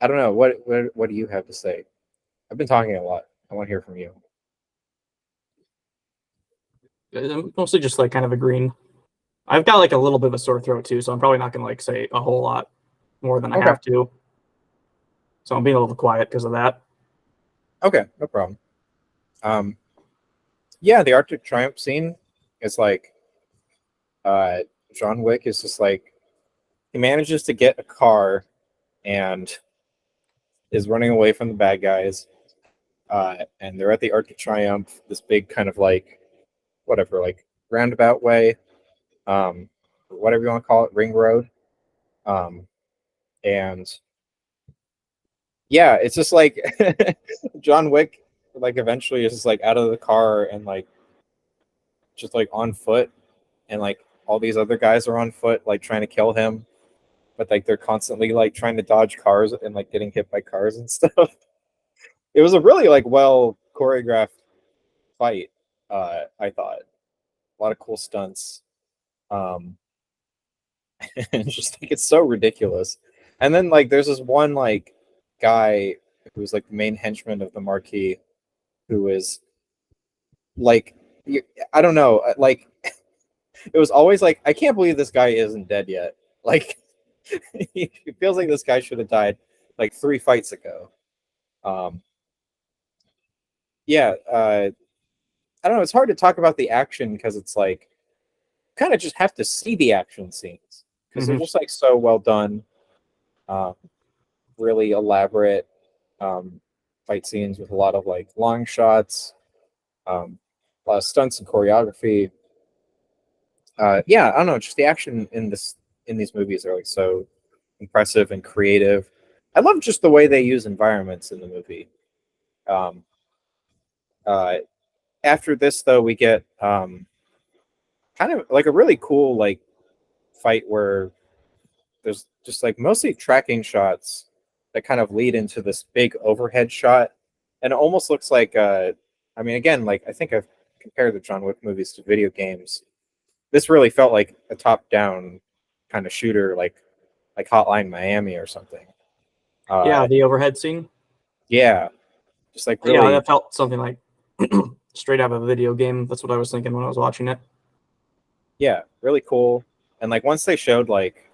I don't know, what do you have to say? I've been talking a lot. I want to hear from you.
I'm mostly just like kind of agreeing. I've got like a little bit of a sore throat too, so I'm probably not gonna like say a whole lot more than I have to. So I'm being a little quiet because of that.
Okay, no problem. Yeah, the Arc de Triomphe scene is like, John Wick is just like, he manages to get a car and is running away from the bad guys. And they're at the Arc de Triomphe, this big kind of like, whatever, like roundabout way, whatever you want to call it, ring road. And yeah, it's just like John Wick, like eventually is just like out of the car and like just like on foot, and like all these other guys are on foot, like trying to kill him, but like they're constantly like trying to dodge cars and like getting hit by cars and stuff. it was a really like well choreographed fight. I thought a lot of cool stunts. Um, and just like it's so ridiculous. And then like there's this one like guy who's like the main henchman of the Marquee, who is like I don't know, like it was always like I can't believe this guy isn't dead yet. Like it feels like this guy should have died like 3 fights ago. Um, yeah, I don't know. It's hard to talk about the action because it's like kind of just have to see the action scenes because they're just like so well done, um, really elaborate um, fight scenes with a lot of like long shots, a lot of stunts and choreography. Yeah, I don't know. Just the action in these movies are like so impressive and creative. I love just the way they use environments in the movie. Um, uh, After this, though, we get kind of like a really cool like fight where there's just like mostly tracking shots that kind of lead into this big overhead shot, and it almost looks like I mean, again, like I think I've compared the John Wick movies to video games. This really felt like a top-down kind of shooter, like Hotline Miami or something.
Yeah,
Uh,
the overhead scene.
yeah, just like
Yeah,
really,
that felt something like straight out of a video game. That's what I was thinking when I was watching it.
yeah, really cool. And like once they showed like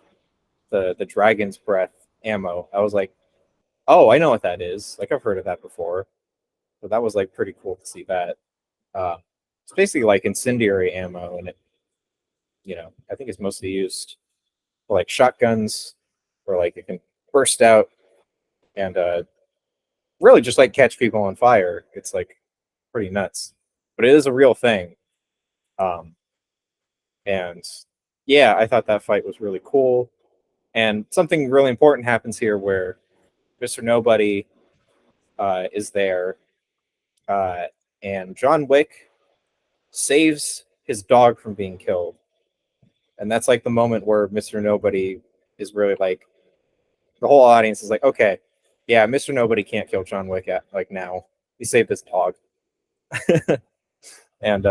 the dragon's breath ammo, I was like, oh, I know what that is. Like I've heard of that before. So that was like pretty cool to see that. Uh, it's basically like incendiary ammo, and it, I think it's mostly used for like shotguns, where like it can burst out and really just like catch people on fire. It's like pretty nuts, but it is a real thing. Um, and yeah, I thought that fight was really cool. And something really important happens here where Mr. Nobody is there, uh, and John Wick saves his dog from being killed. And that's like the moment where Mr. Nobody is really like the whole audience is like, okay, yeah, Mr. Nobody can't kill John Wick at like now. He saved his dog. And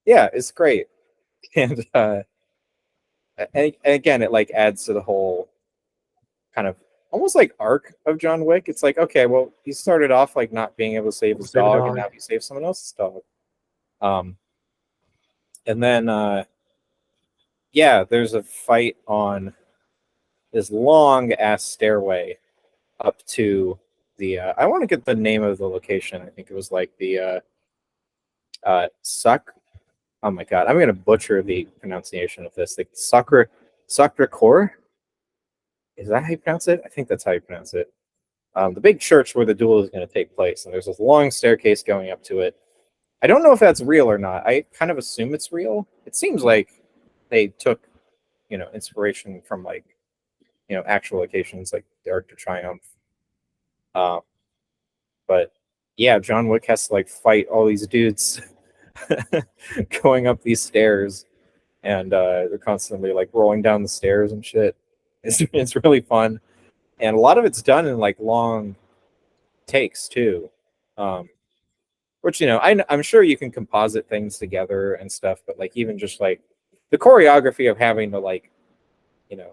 yeah, it's great. And and again, it like adds to the whole kind of almost like arc of John Wick. It's like, okay, well, he started off like not being able to save his
Save a
dog, and
dog.
now he saves someone else's dog. Um, and then yeah, there's a fight on this long ass stairway up to the. I want to get the name of the location. I think it was like the Suck. Oh my god, I'm gonna butcher the pronunciation of this. Like Sacre Core. Is that how you pronounce it? I think that's how you pronounce it. The big church where the duel is going to take place, and there's this long staircase going up to it. I don't know if that's real or not. I kind of assume it's real. It seems like they took, inspiration from like, actual locations like the Arc de Triomphe. Uh, but yeah, John Wick has to like fight all these dudes going up these stairs, and they're constantly like rolling down the stairs and shit. It's really fun, and a lot of it's done in like long takes too. Um, which I'm sure you can composite things together and stuff, but like even just like the choreography of having to like you know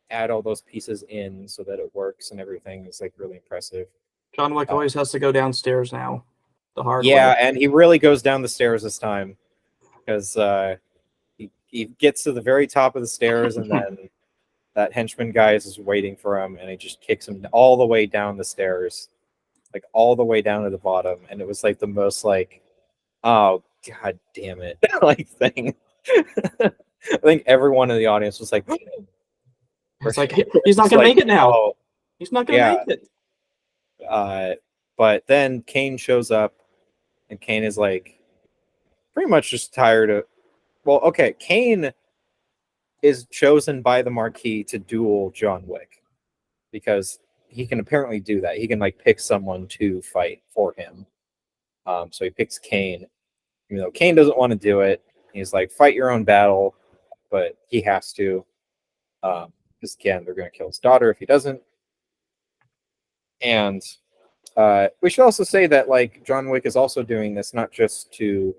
add all those pieces in so that it works and everything is like really impressive.
John Wick always has to go downstairs now, the hard
Yeah,
way.
and he really goes down the stairs this time because he gets to the very top of the stairs, and then that henchman guy is just waiting for him, and he just kicks him all the way down the stairs, like all the way down to the bottom, and it was like the most like, oh god damn it, like thing. I think everyone in the audience was like,
It's like he's not
just
gonna
like,
make it now.
oh
He's not gonna
yeah.
make it.
But then Kane shows up, and Kane is like pretty much just tired of. Well, okay, Kane is chosen by the Marquis to duel John Wick because he can apparently do that. He can like pick someone to fight for him. So he picks Kane, even though Kane doesn't want to do it. He's like, fight your own battle, but he has to. Because again, they're going to kill his daughter if he doesn't. And We should also say that like John Wick is also doing this not just to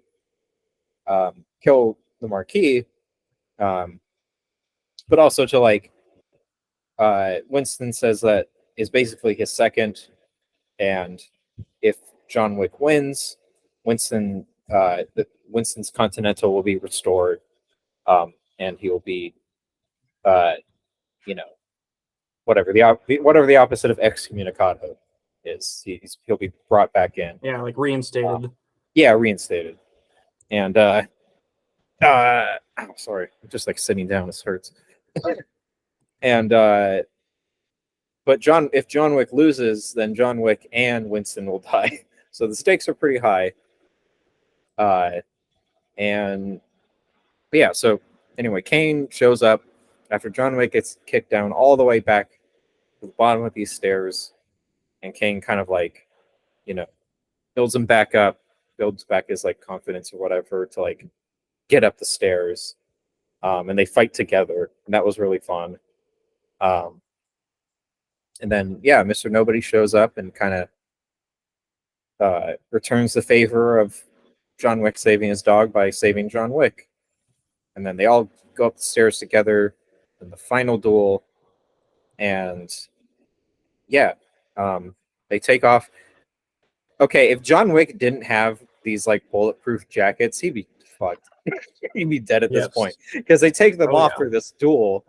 kill the Marquee, um, but also to like Winston says that is basically his second, and if John Wick wins, Winston's Continental will be restored, and he will be, uh, you know, whatever the opposite of excommunicado is. He'll be brought back in.
Yeah, like reinstated.
Yeah, reinstated. And oh, sorry, I'm just like sitting down. This hurts. And but if John Wick loses, then John Wick and Winston will die. So the stakes are pretty high. And yeah, so anyway, Kane shows up after John Wick gets kicked down all the way back to the bottom of these stairs, and Kane kind of like, you know, builds him back up, builds back his like confidence or whatever to like get up the stairs. And they fight together, and that was really fun. And then yeah, Mr. Nobody shows up and kind of returns the favor of John Wick saving his dog by saving John Wick. And then they all go up the stairs together in the final duel. And yeah, they take off. Okay, if John Wick didn't have these like bulletproof jackets, he'd be fucked. He'd be dead at this point, because they take them off for this duel,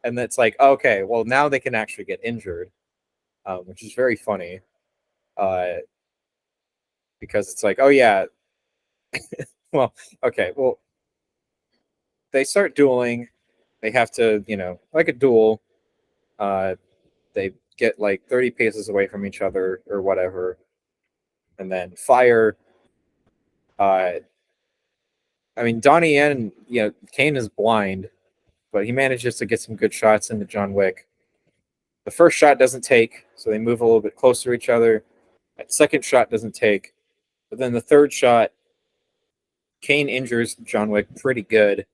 and it's like, okay, well now they can actually get injured, which is very funny, because it's like, oh yeah, well, okay, well, they start dueling. They have to, like a duel, they get like 30 paces away from each other or whatever, and then fire. I mean, Donnie Yen, Kane is blind, but he manages to get some good shots into John Wick. The first shot doesn't take, so they move a little bit closer to each other. That second shot doesn't take, but then the third shot, Kane injures John Wick pretty good.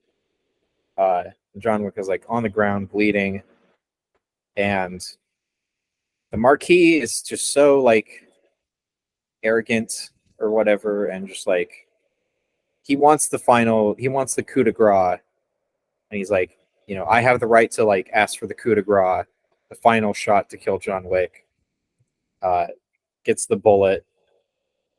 John Wick is like on the ground bleeding, and the Marquee is just so like arrogant or whatever, and just like he wants the coup de grace, and he's like, I have the right to like ask for the coup de grace, the final shot to kill John Wick. Gets the bullet,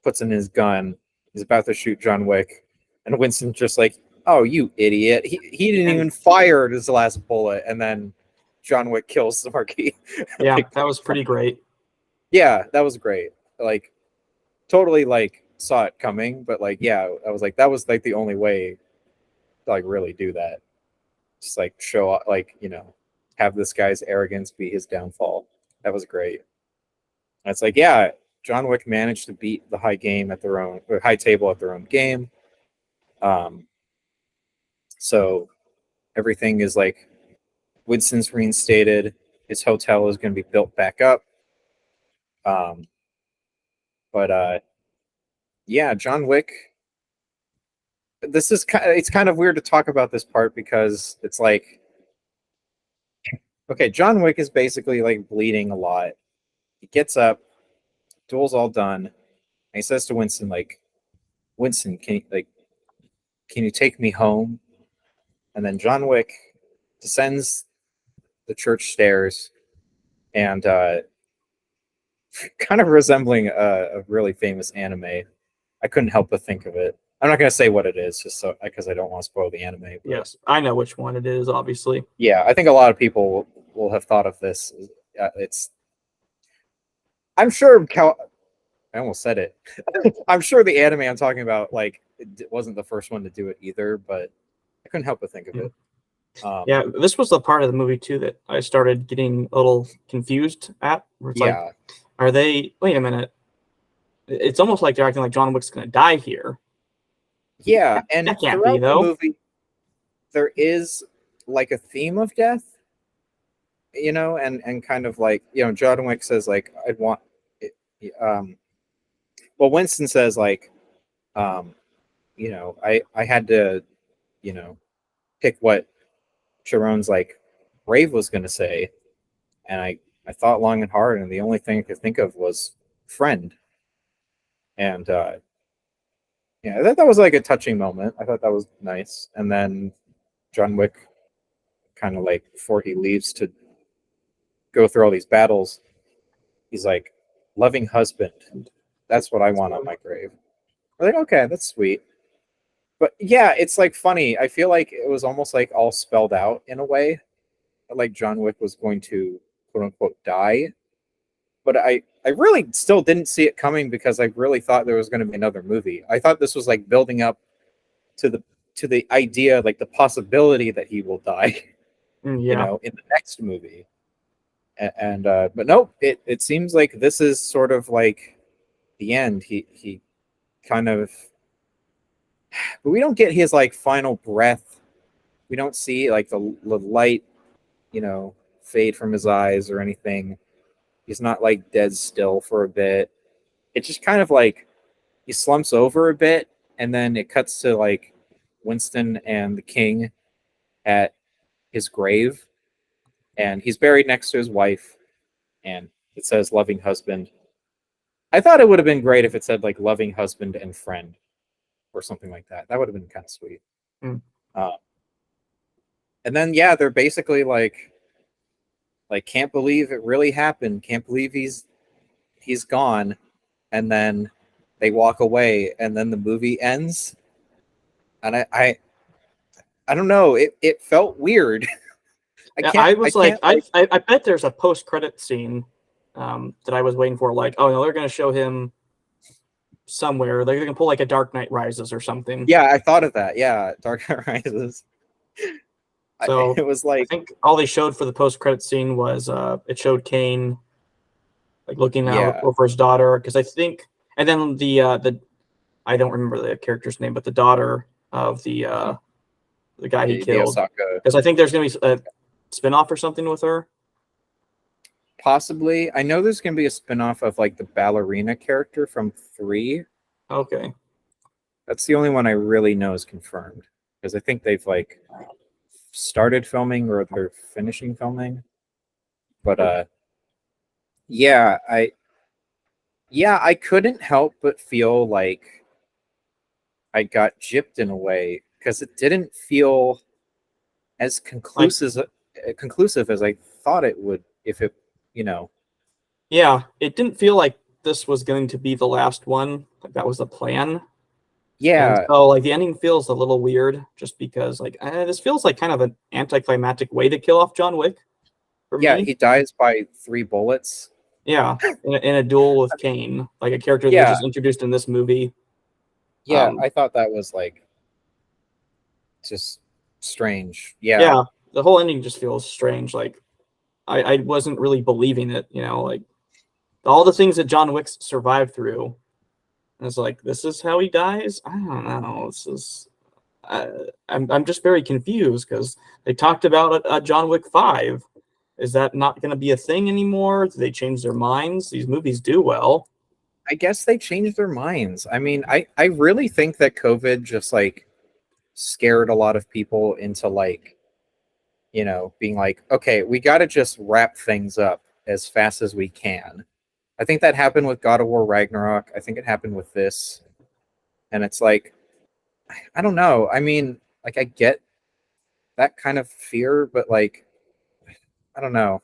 puts in his gun, he's about to shoot John Wick, and Winston's just like, oh, you idiot. He didn't even fire his last bullet, and then John Wick kills the Marquee.
Yeah, that was pretty great.
Yeah, that was great. Like, totally, like, saw it coming, but, like, yeah, I was like, that was, like, the only way to, like, really do that. Just, like, show, like, have this guy's arrogance be his downfall. That was great. And it's like, yeah, John Wick managed to beat the high table at their own game. So everything is like, Winston's reinstated. His hotel is going to be built back up. But yeah, John Wick. It's kind of weird to talk about this part, because it's like, okay, John Wick is basically like bleeding a lot. He gets up, duel's all done, and he says to Winston, like, Winston, can you take me home? And then John Wick descends the church stairs, and kind of resembling a really famous anime. I couldn't help but think of it. I'm not going to say what it is, just so because I don't want to spoil the anime. But
yes, I know which one it is, obviously.
Yeah, I think a lot of people will have thought of this. I'm sure I almost said it. I'm sure the anime I'm talking about, like, it wasn't the first one to do it either, but I couldn't help but think of it.
Yeah, this was the part of the movie too that I started getting a little confused at. Where it's like, are they? Wait a minute. It's almost like they're acting like John Wick's going to die here.
Yeah, and
that can't
throughout
be, though.
the movie, there is like a theme of death, and kind of like, John Wick says like, I'd want it. Well, Winston says like, I had to, pick what Chiron's like brave was going to say, and I thought long and hard, and the only thing I could think of was friend. And yeah, that was like a touching moment. I thought that was nice. And then John Wick, kind of like before he leaves to go through all these battles, he's like, loving husband. That's what I want on my grave. I'm like, okay, that's sweet. But yeah, it's like funny. I feel like it was almost like all spelled out in a way. Like John Wick was going to quote unquote die. But I really still didn't see it coming because I really thought there was going to be another movie. I thought this was like building up to the idea, like the possibility that he will die,
Yeah.
in the next movie. And but nope, it seems like this is sort of like the end. He kind of, but we don't get his like final breath. We don't see like the light, fade from his eyes or anything. He's not like dead still for a bit. It just kind of like he slumps over a bit, and then it cuts to like Winston and the king at his grave, and he's buried next to his wife, and it says loving husband. I thought it would have been great if it said like loving husband and friend or something like that. That would have been kind of sweet.
Mm.
And then yeah, they're basically like can't believe it really happened. Can't believe he's gone. And then they walk away, and then the movie ends. And I don't know. It felt weird.
I was like, I bet there's a post-credit scene that I was waiting for. Like, oh no, they're going to show him somewhere. They're going to pull like a Dark Knight Rises or something.
Yeah, I thought of that. Yeah, Dark Knight Rises.
So
it was like,
I think all they showed for the post-credit scene was it showed Kane like looking out over his daughter, because I think, and then the I don't remember the character's name, but the daughter of the guy he killed. Because I think there's going to be a spinoff or something with her.
Possibly. I know there's going to be a spinoff of like the ballerina character from 3.
Okay.
That's the only one I really know is confirmed, because I think they've like started filming or they're finishing filming. But yeah, I couldn't help but feel like I got gypped in a way, because it didn't feel as conclusive as I thought it would, if it,
Yeah, it didn't feel like this was going to be the last one. Like that was the plan.
Yeah.
And so like the ending feels a little weird, just because like this feels like kind of an anticlimactic way to kill off John Wick. For me.
He dies by 3 bullets.
Yeah, in a duel with Kane, like a character that was just introduced in this movie.
Yeah, I thought that was like just strange. Yeah.
Yeah, the whole ending just feels strange. Like I wasn't really believing it, like all the things that John Wick survived through. And it's like, this is how he dies? I don't know. This is I'm just very confused, because they talked about a John Wick 5. Is that not going to be a thing anymore? Do they change their minds? These movies do well.
I guess they changed their minds. I mean, I really think that COVID just like scared a lot of people into like, being like, okay, we got to just wrap things up as fast as we can. I think that happened with God of War Ragnarok. I think it happened with this. And it's like, I don't know. I mean, like, I get that kind of fear, but like, I don't know.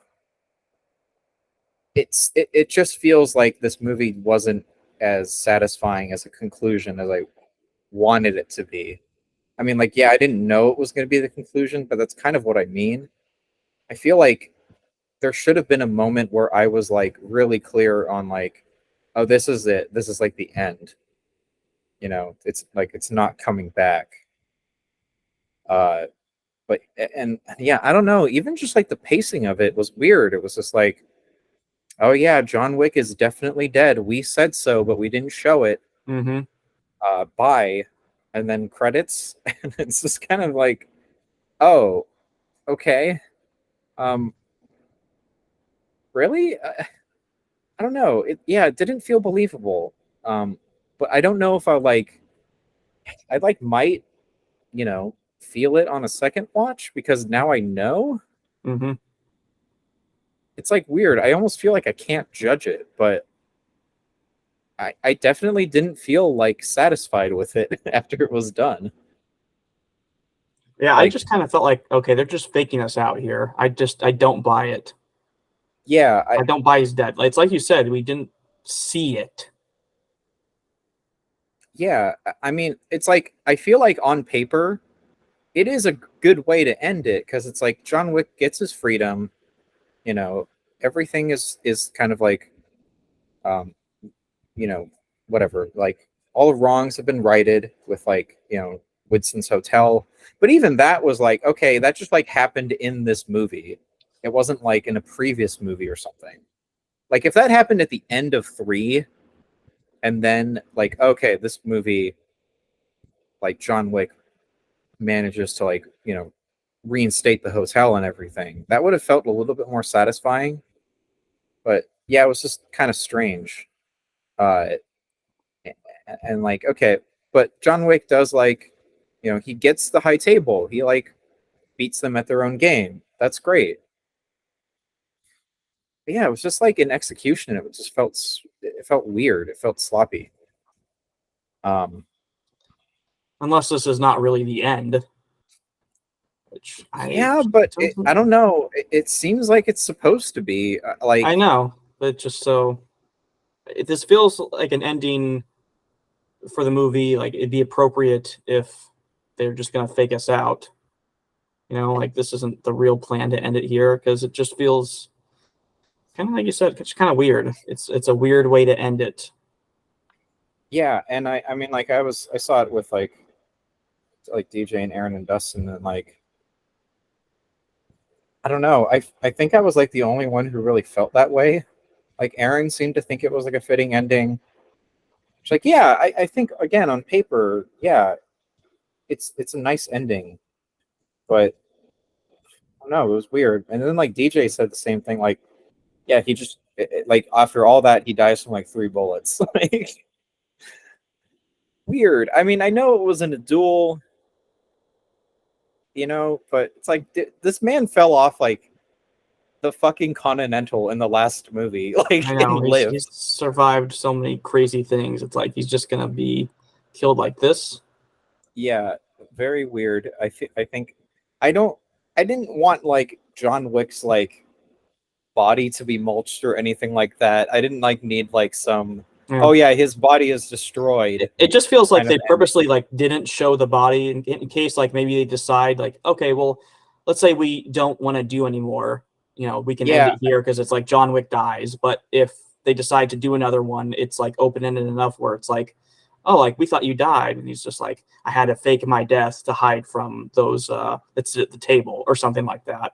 It just feels like this movie wasn't as satisfying as a conclusion as I wanted it to be. I mean, like, yeah, I didn't know it was going to be the conclusion, but that's kind of what I mean. I feel like there should have been a moment where I was like really clear on like, oh, this is it. This is like the end. It's like it's not coming back. But and yeah, I don't know. Even just like the pacing of it was weird. It was just like, oh yeah, John Wick is definitely dead. We said so, but we didn't show it.
Mm-hmm.
Bye. And then credits. And it's just kind of like, oh, okay. Really? I don't know. It didn't feel believable. But I don't know if I might, feel it on a second watch, because now I know.
Mm-hmm.
It's like weird. I almost feel like I can't judge it, but I definitely didn't feel like satisfied with it after it was done.
Yeah, I
Like,
just kind of felt like, okay, they're just faking us out here. I don't buy it.
yeah,
I don't buy he's dead. It's like you said, we didn't see it.
yeah. I mean, it's like I feel like on paper, it is a good way to end it because it's like John Wick gets his freedom. You know, everything is kind of like, um, you know, whatever. Like all the wrongs have been righted with like Winston's Hotel. But even that was like, okay, that just like happened in this movie. It wasn't like in a previous movie or something. Like if that happened at the end of 3, and then like, okay, this movie, like John Wick manages to like, reinstate the hotel and everything, that would have felt a little bit more satisfying. But yeah, it was just kind of strange. Uh, and like, okay, but John Wick does like, he gets the high table. He like beats them at their own game. That's great. But yeah, it was just like an execution. It just felt weird. It felt sloppy. Um,
Unless this is not really the end, which
yeah, but I don't know. It seems like it's supposed to be
I
like,
know, but just so this feels like an ending for the movie. Like it'd be appropriate if they're just gonna fake us out. Like this isn't the real plan to end it here because it just feels kind of like you said, it's kind of weird. It's a weird way to end it.
yeah. And I mean, like I saw it with like DJ and Aaron and Dustin, and like, I don't know. I think I was like the only one who really felt that way. Like Aaron seemed to think it was like a fitting ending. She's like, yeah, I think again on paper, yeah, it's a nice ending, but I don't know, it was weird. And then like DJ said the same thing, like, yeah, he just like after all that he dies from like 3 bullets. Like weird. I mean, I know it wasn't a duel, but it's like this man fell off like the fucking Continental in the last movie, like,
I
and
know
lived.
he's survived so many crazy things. It's like he's just gonna be killed like this.
Yeah, very weird. I think I don't I didn't want like John Wick's like body to be mulched or anything like that. I didn't like need like some,
Yeah.
oh yeah, his body is destroyed
It just feels like
kind of
they
ending.
purposely like didn't show the body in case like maybe they decide like, okay, well, let's say we don't want to do anymore. We can end
Yeah,
it here because it's like John Wick dies. But if they decide to do another one, it's like open ended enough where it's like, oh, like we thought you died, and he's just like, I had to fake my death to hide from those that's at the table or something like that.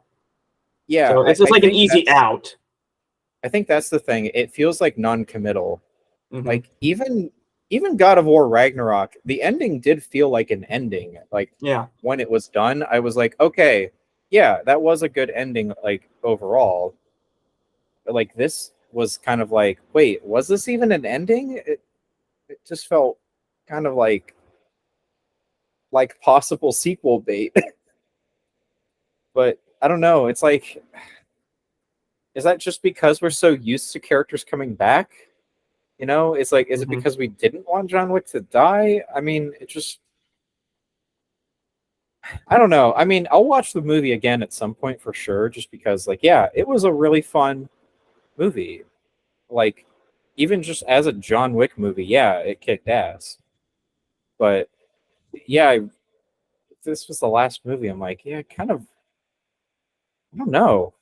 yeah,
So it's just like an easy out.
I think that's the thing. It feels like non-committal.
Hmm.
Like even God of War Ragnarok, the ending did feel like an ending. Like
Yeah.
when it was done, I was like, okay, yeah, that was a good ending, like overall. But like this was kind of like, wait, was this even an ending? It just felt kind of like possible sequel bait. But I don't know. It's like, is that just because we're so used to characters coming back? It's like, is it
Hmm.
because we didn't want John Wick to die? I mean, it just, I don't know. I mean, I'll watch the movie again at some point for sure, just because, like, yeah, it was a really fun movie. Like, even just as a John Wick movie, yeah, it kicked ass. But yeah, if this was the last movie, I'm like, yeah, kind of, I don't know.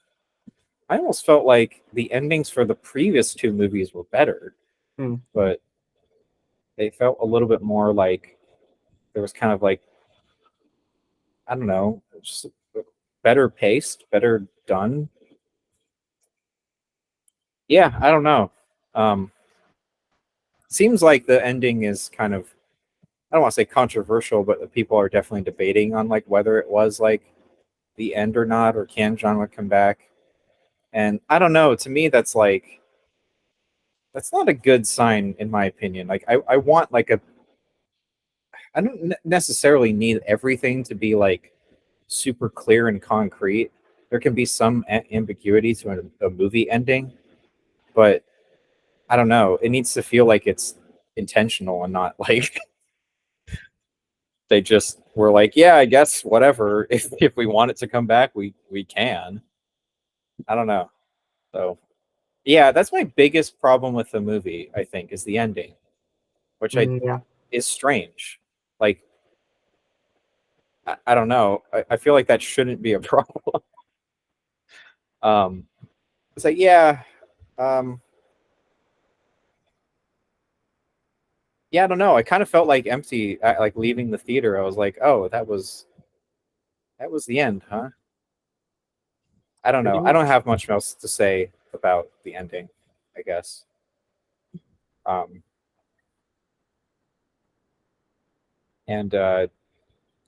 I almost felt like the endings for the previous 2 movies were better,
Mm.
but they felt a little bit more like there was kind of like, I don't know, just better paced, better done. Yeah, I don't know. Um, Seems like the ending is kind of, I don't want to say controversial, but the people are definitely debating on like whether it was like the end or not, or can John Wick come back? And I don't know. To me, that's not a good sign in my opinion. Like I want like I don't necessarily need everything to be like super clear and concrete. There can be some ambiguity to a movie ending, but I don't know. It needs to feel like it's intentional and not like they just were like, yeah, I guess whatever. If we want it to come back, we can. I don't know. So yeah, that's my biggest problem with the movie, I think, is the ending, which I
Yeah.
is strange. Like I don't know. I feel like that shouldn't be a problem. It's like, yeah, um, yeah, I don't know. I kind of felt like empty, like leaving the theater. I was like, oh, that was the end, huh? I don't
Pretty
know. I don't
much.
have much else to say about the ending, I guess. Um, and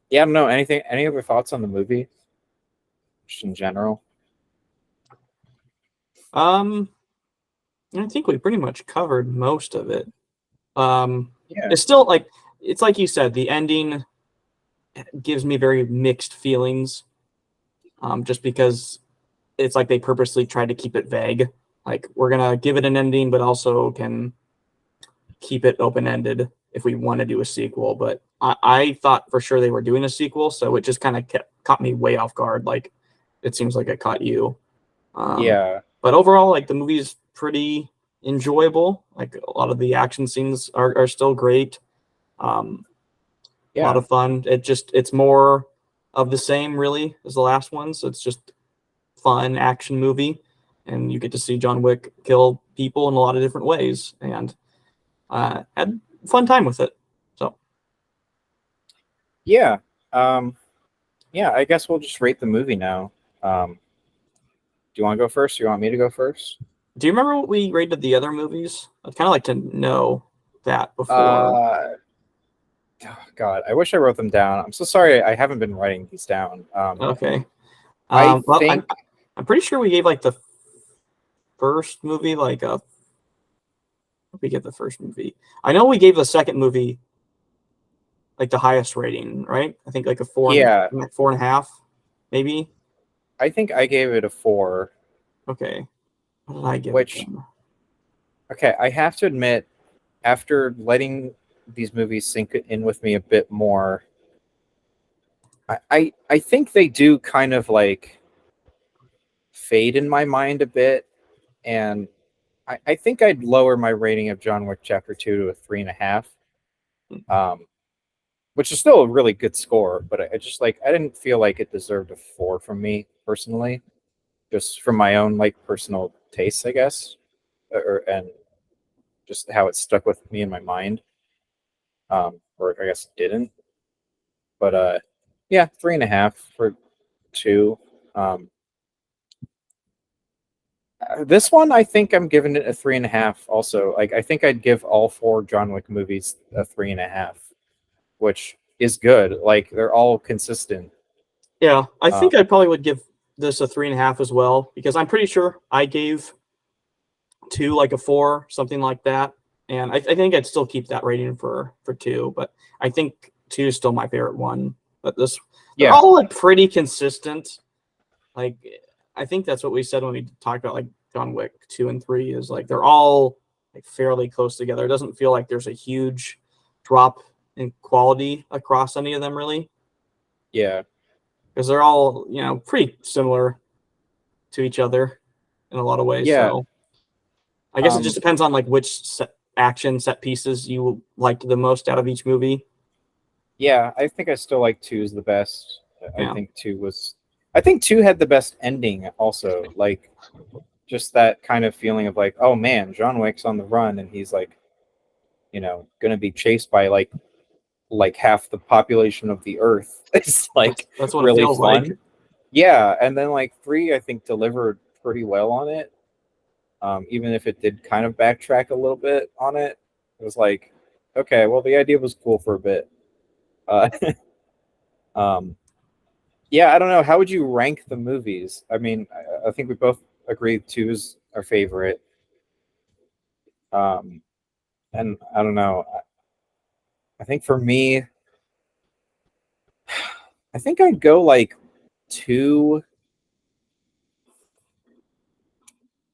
yeah, I don't know anything. Any other thoughts on the movie, just in general?
Um, I think we pretty much covered most of it. Um,
Yeah,
it's still like it's like you said, the ending gives me very mixed feelings. Just because it's like they purposely tried to keep it vague. Like we're gonna give it an ending, but also can keep it open ended if we want to do a sequel. But I thought for sure they were doing a sequel, so it just kind of caught me way off guard. Like it seems like it caught you. Um,
yeah,
but overall, like the movie's pretty enjoyable. Like a lot of the action scenes are still great. Um, a lot
yeah,
of fun. It's more of the same really as the last one. So it's just fun action movie, and you get to see John Wick kill people in a lot of different ways, and had fun time with it. So
yeah. Um, yeah, I guess we'll just rate the movie now. Do you want to go first? Or you want me to go first?
do you remember what we rated the other movies? I'd kind of like to know that before.
Uh, oh, God, I wish I wrote them down. I'm so sorry. I haven't been writing these down.
Okay.
I
Well,
think,
I'm pretty sure we gave like the first movie like a. We get the first movie. I know we gave the second movie like the highest rating, right? I think like a
yeah,
4.5, maybe.
I think I gave it a 4.
Okay. What did I give it
Which,
then?
okay, I have to admit, after letting these movies sink in with me a bit more, I think they do kind of like fade in my mind a bit, and I think I'd lower my rating of John Wick Chapter 2 to a 3.5. Um, which is still a really good score, but I just like I didn't feel like it deserved a 4 from me personally, just from my own like personal tastes, I guess, and just how it stuck with me in my mind. Or I guess it didn't, but yeah, 3.5 for 2. Um, this one, I think I'm giving it a 3.5. Also, like I think I'd give all 4 John Wick movies a 3.5, which is good. Like they're all consistent.
Yeah, I
Um,
think I probably would give this a 3.5 as well because I'm pretty sure I gave two like a 4, something like that, and I think I'd still keep that rating for two. But I think two is still my favorite one. But this, they're
yeah,
all like pretty consistent. Like I think that's what we said when we talked about like John Wick 2 and 3 is like they're all like fairly close together. It doesn't feel like there's a huge drop in quality across any of them really
yeah,
because they're all pretty similar to each other in a lot of ways.
yeah.
So I guess it just
Um,
depends on like which action set pieces you liked the most out of each movie.
yeah, I think I still like 2 is the best. I
Yeah,
think 2 was. I think 2 had the best ending. Also, like just that kind of feeling of like, oh man, John Wick's on the run and he's like, going to be chased by like half the population of the Earth. It's like
that's what it
really
feels like.
fun. Yeah, and then like 3, I think delivered pretty well on it. Even if it did kind of backtrack a little bit on it, it was like, okay, well the idea was cool for a bit. Uh, um, yeah, I don't know. How would you rank the movies? I mean, I think we both agree 2 is our favorite. Um, and I don't know. I think for me, I think I'd go like 2.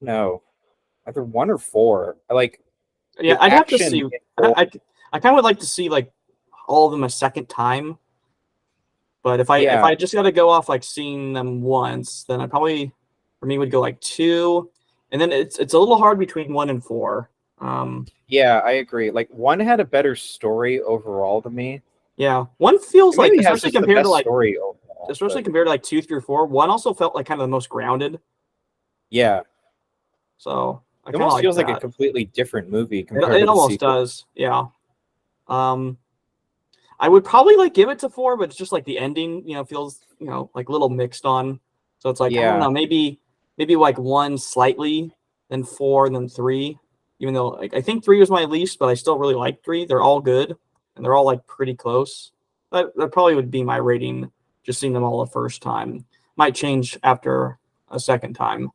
No, either 1 or 4. Like
Yeah,
the
I'd have to
action
see.
in 4,
I kind of would like to see like all of them a second time. But if
yeah,
I just got to go off like seeing them once, then I probably for me would go like 2, and then it's a little hard between 1 and 4.
yeah, I agree. Like 1 had a better story overall to me.
Yeah, 1 feels
It
like
maybe has just the best story overall,
especially
but
compared to like 2 through 4. 1 also felt like kind of the most grounded,
yeah,
so I
it
kind of
almost
like
feels like a
that.
completely different movie compared to
It
the
almost
sequel.
does, yeah. Um, I would probably like give it to 4, but it's just like the ending, feels like a little mixed on. So it's like I don't
Yeah,
know, maybe like 1 slightly, then 4, and then 3. Even though like I think 3 was my least, but I still really like 3. They're all good, and they're all like pretty close. That probably would be my rating. Just seeing them all the first time might change after a second time.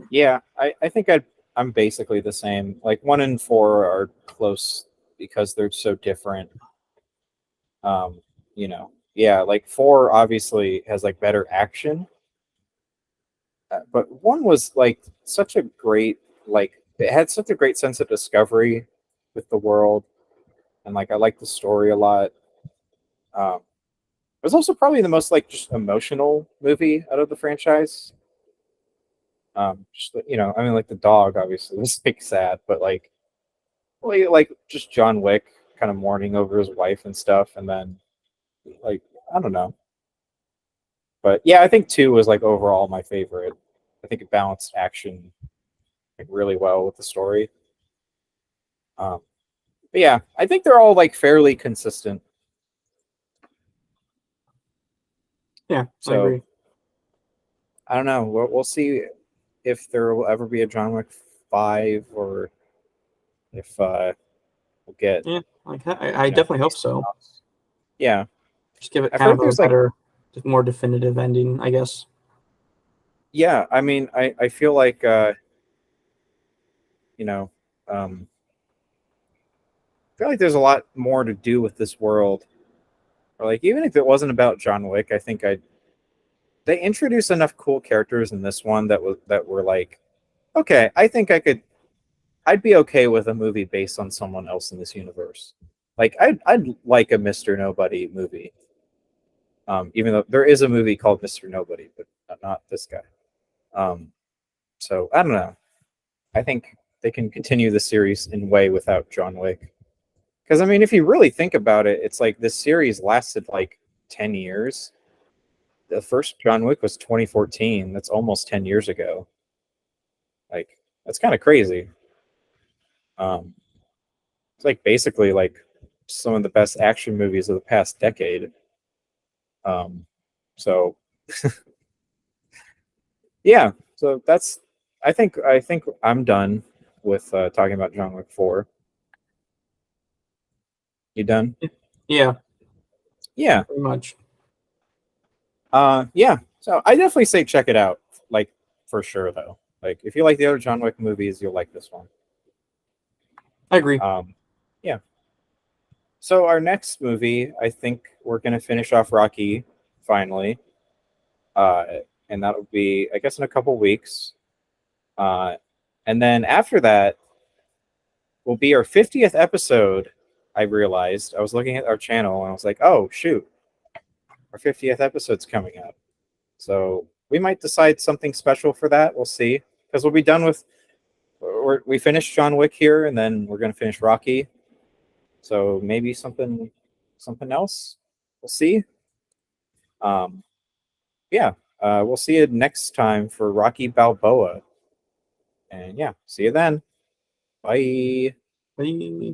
yeah. I think I'm basically the same. Like 1 and 4 are close because they're so different. Um, yeah, like 4 obviously has like better action, but 1 was like such a great, like it had such a great sense of discovery with the world, and like I like the story a lot. It was also probably the most like just emotional movie out of the franchise. Just I mean, like the dog obviously was like sad, but like, well, like just John Wick kind of mourning over his wife and stuff, and then like I don't know, but yeah, I think 2 was like overall my favorite. I think it balanced action like really well with the story. Um, but yeah, I think they're all like fairly consistent.
Yeah, I
So
agree.
I don't know. We'll see if there will ever be a John Wick 5, or if we'll get
Yeah, I
you know
definitely
any
hope so.
spin-offs. Yeah,
Just give it
I've
kind
heard
of a
there's like,
better, more definitive ending, I guess.
yeah. I mean, I feel like you know um, I feel like there's a lot more to do with this world. Or like even if it wasn't about John Wick, I think I they introduced enough cool characters in this one that were like, okay, I think I'd be okay with a movie based on someone else in this universe. Like I'd like a Mr. Nobody movie. Even though there is a movie called Mr. Nobody, but not this guy. Um, so I don't know. I think they can continue the series in way without John Wick. Because I mean, if you really think about it, it's like this series lasted like 10 years. The first John Wick was 2014. That's almost 10 years ago. Like that's kind of crazy. Um, it's like basically like some of the best action movies of the past decade. Um, so yeah, so that's. I think I'm done with talking about John Wick 4. You done?
Yeah,
Yeah.
pretty much.
Yeah. So I definitely say check it out. Like for sure though. Like if you like the other John Wick movies, you'll like this one.
I agree.
Yeah. So our next movie, I think we're gonna finish off Rocky finally. Uh, and that'll be, I guess, in a couple weeks. Uh, and then after that will be our 50th episode. I realized I was looking at our channel and I was like, oh shoot, our 50th episode's coming up. So we might decide something special for that. We'll see, because we'll be done with. We finished John Wick here, and then we're gonna finish Rocky. So maybe something else. We'll see. Um, yeah, we'll see you next time for Rocky Balboa. And yeah, see you then. Bye.
Bye.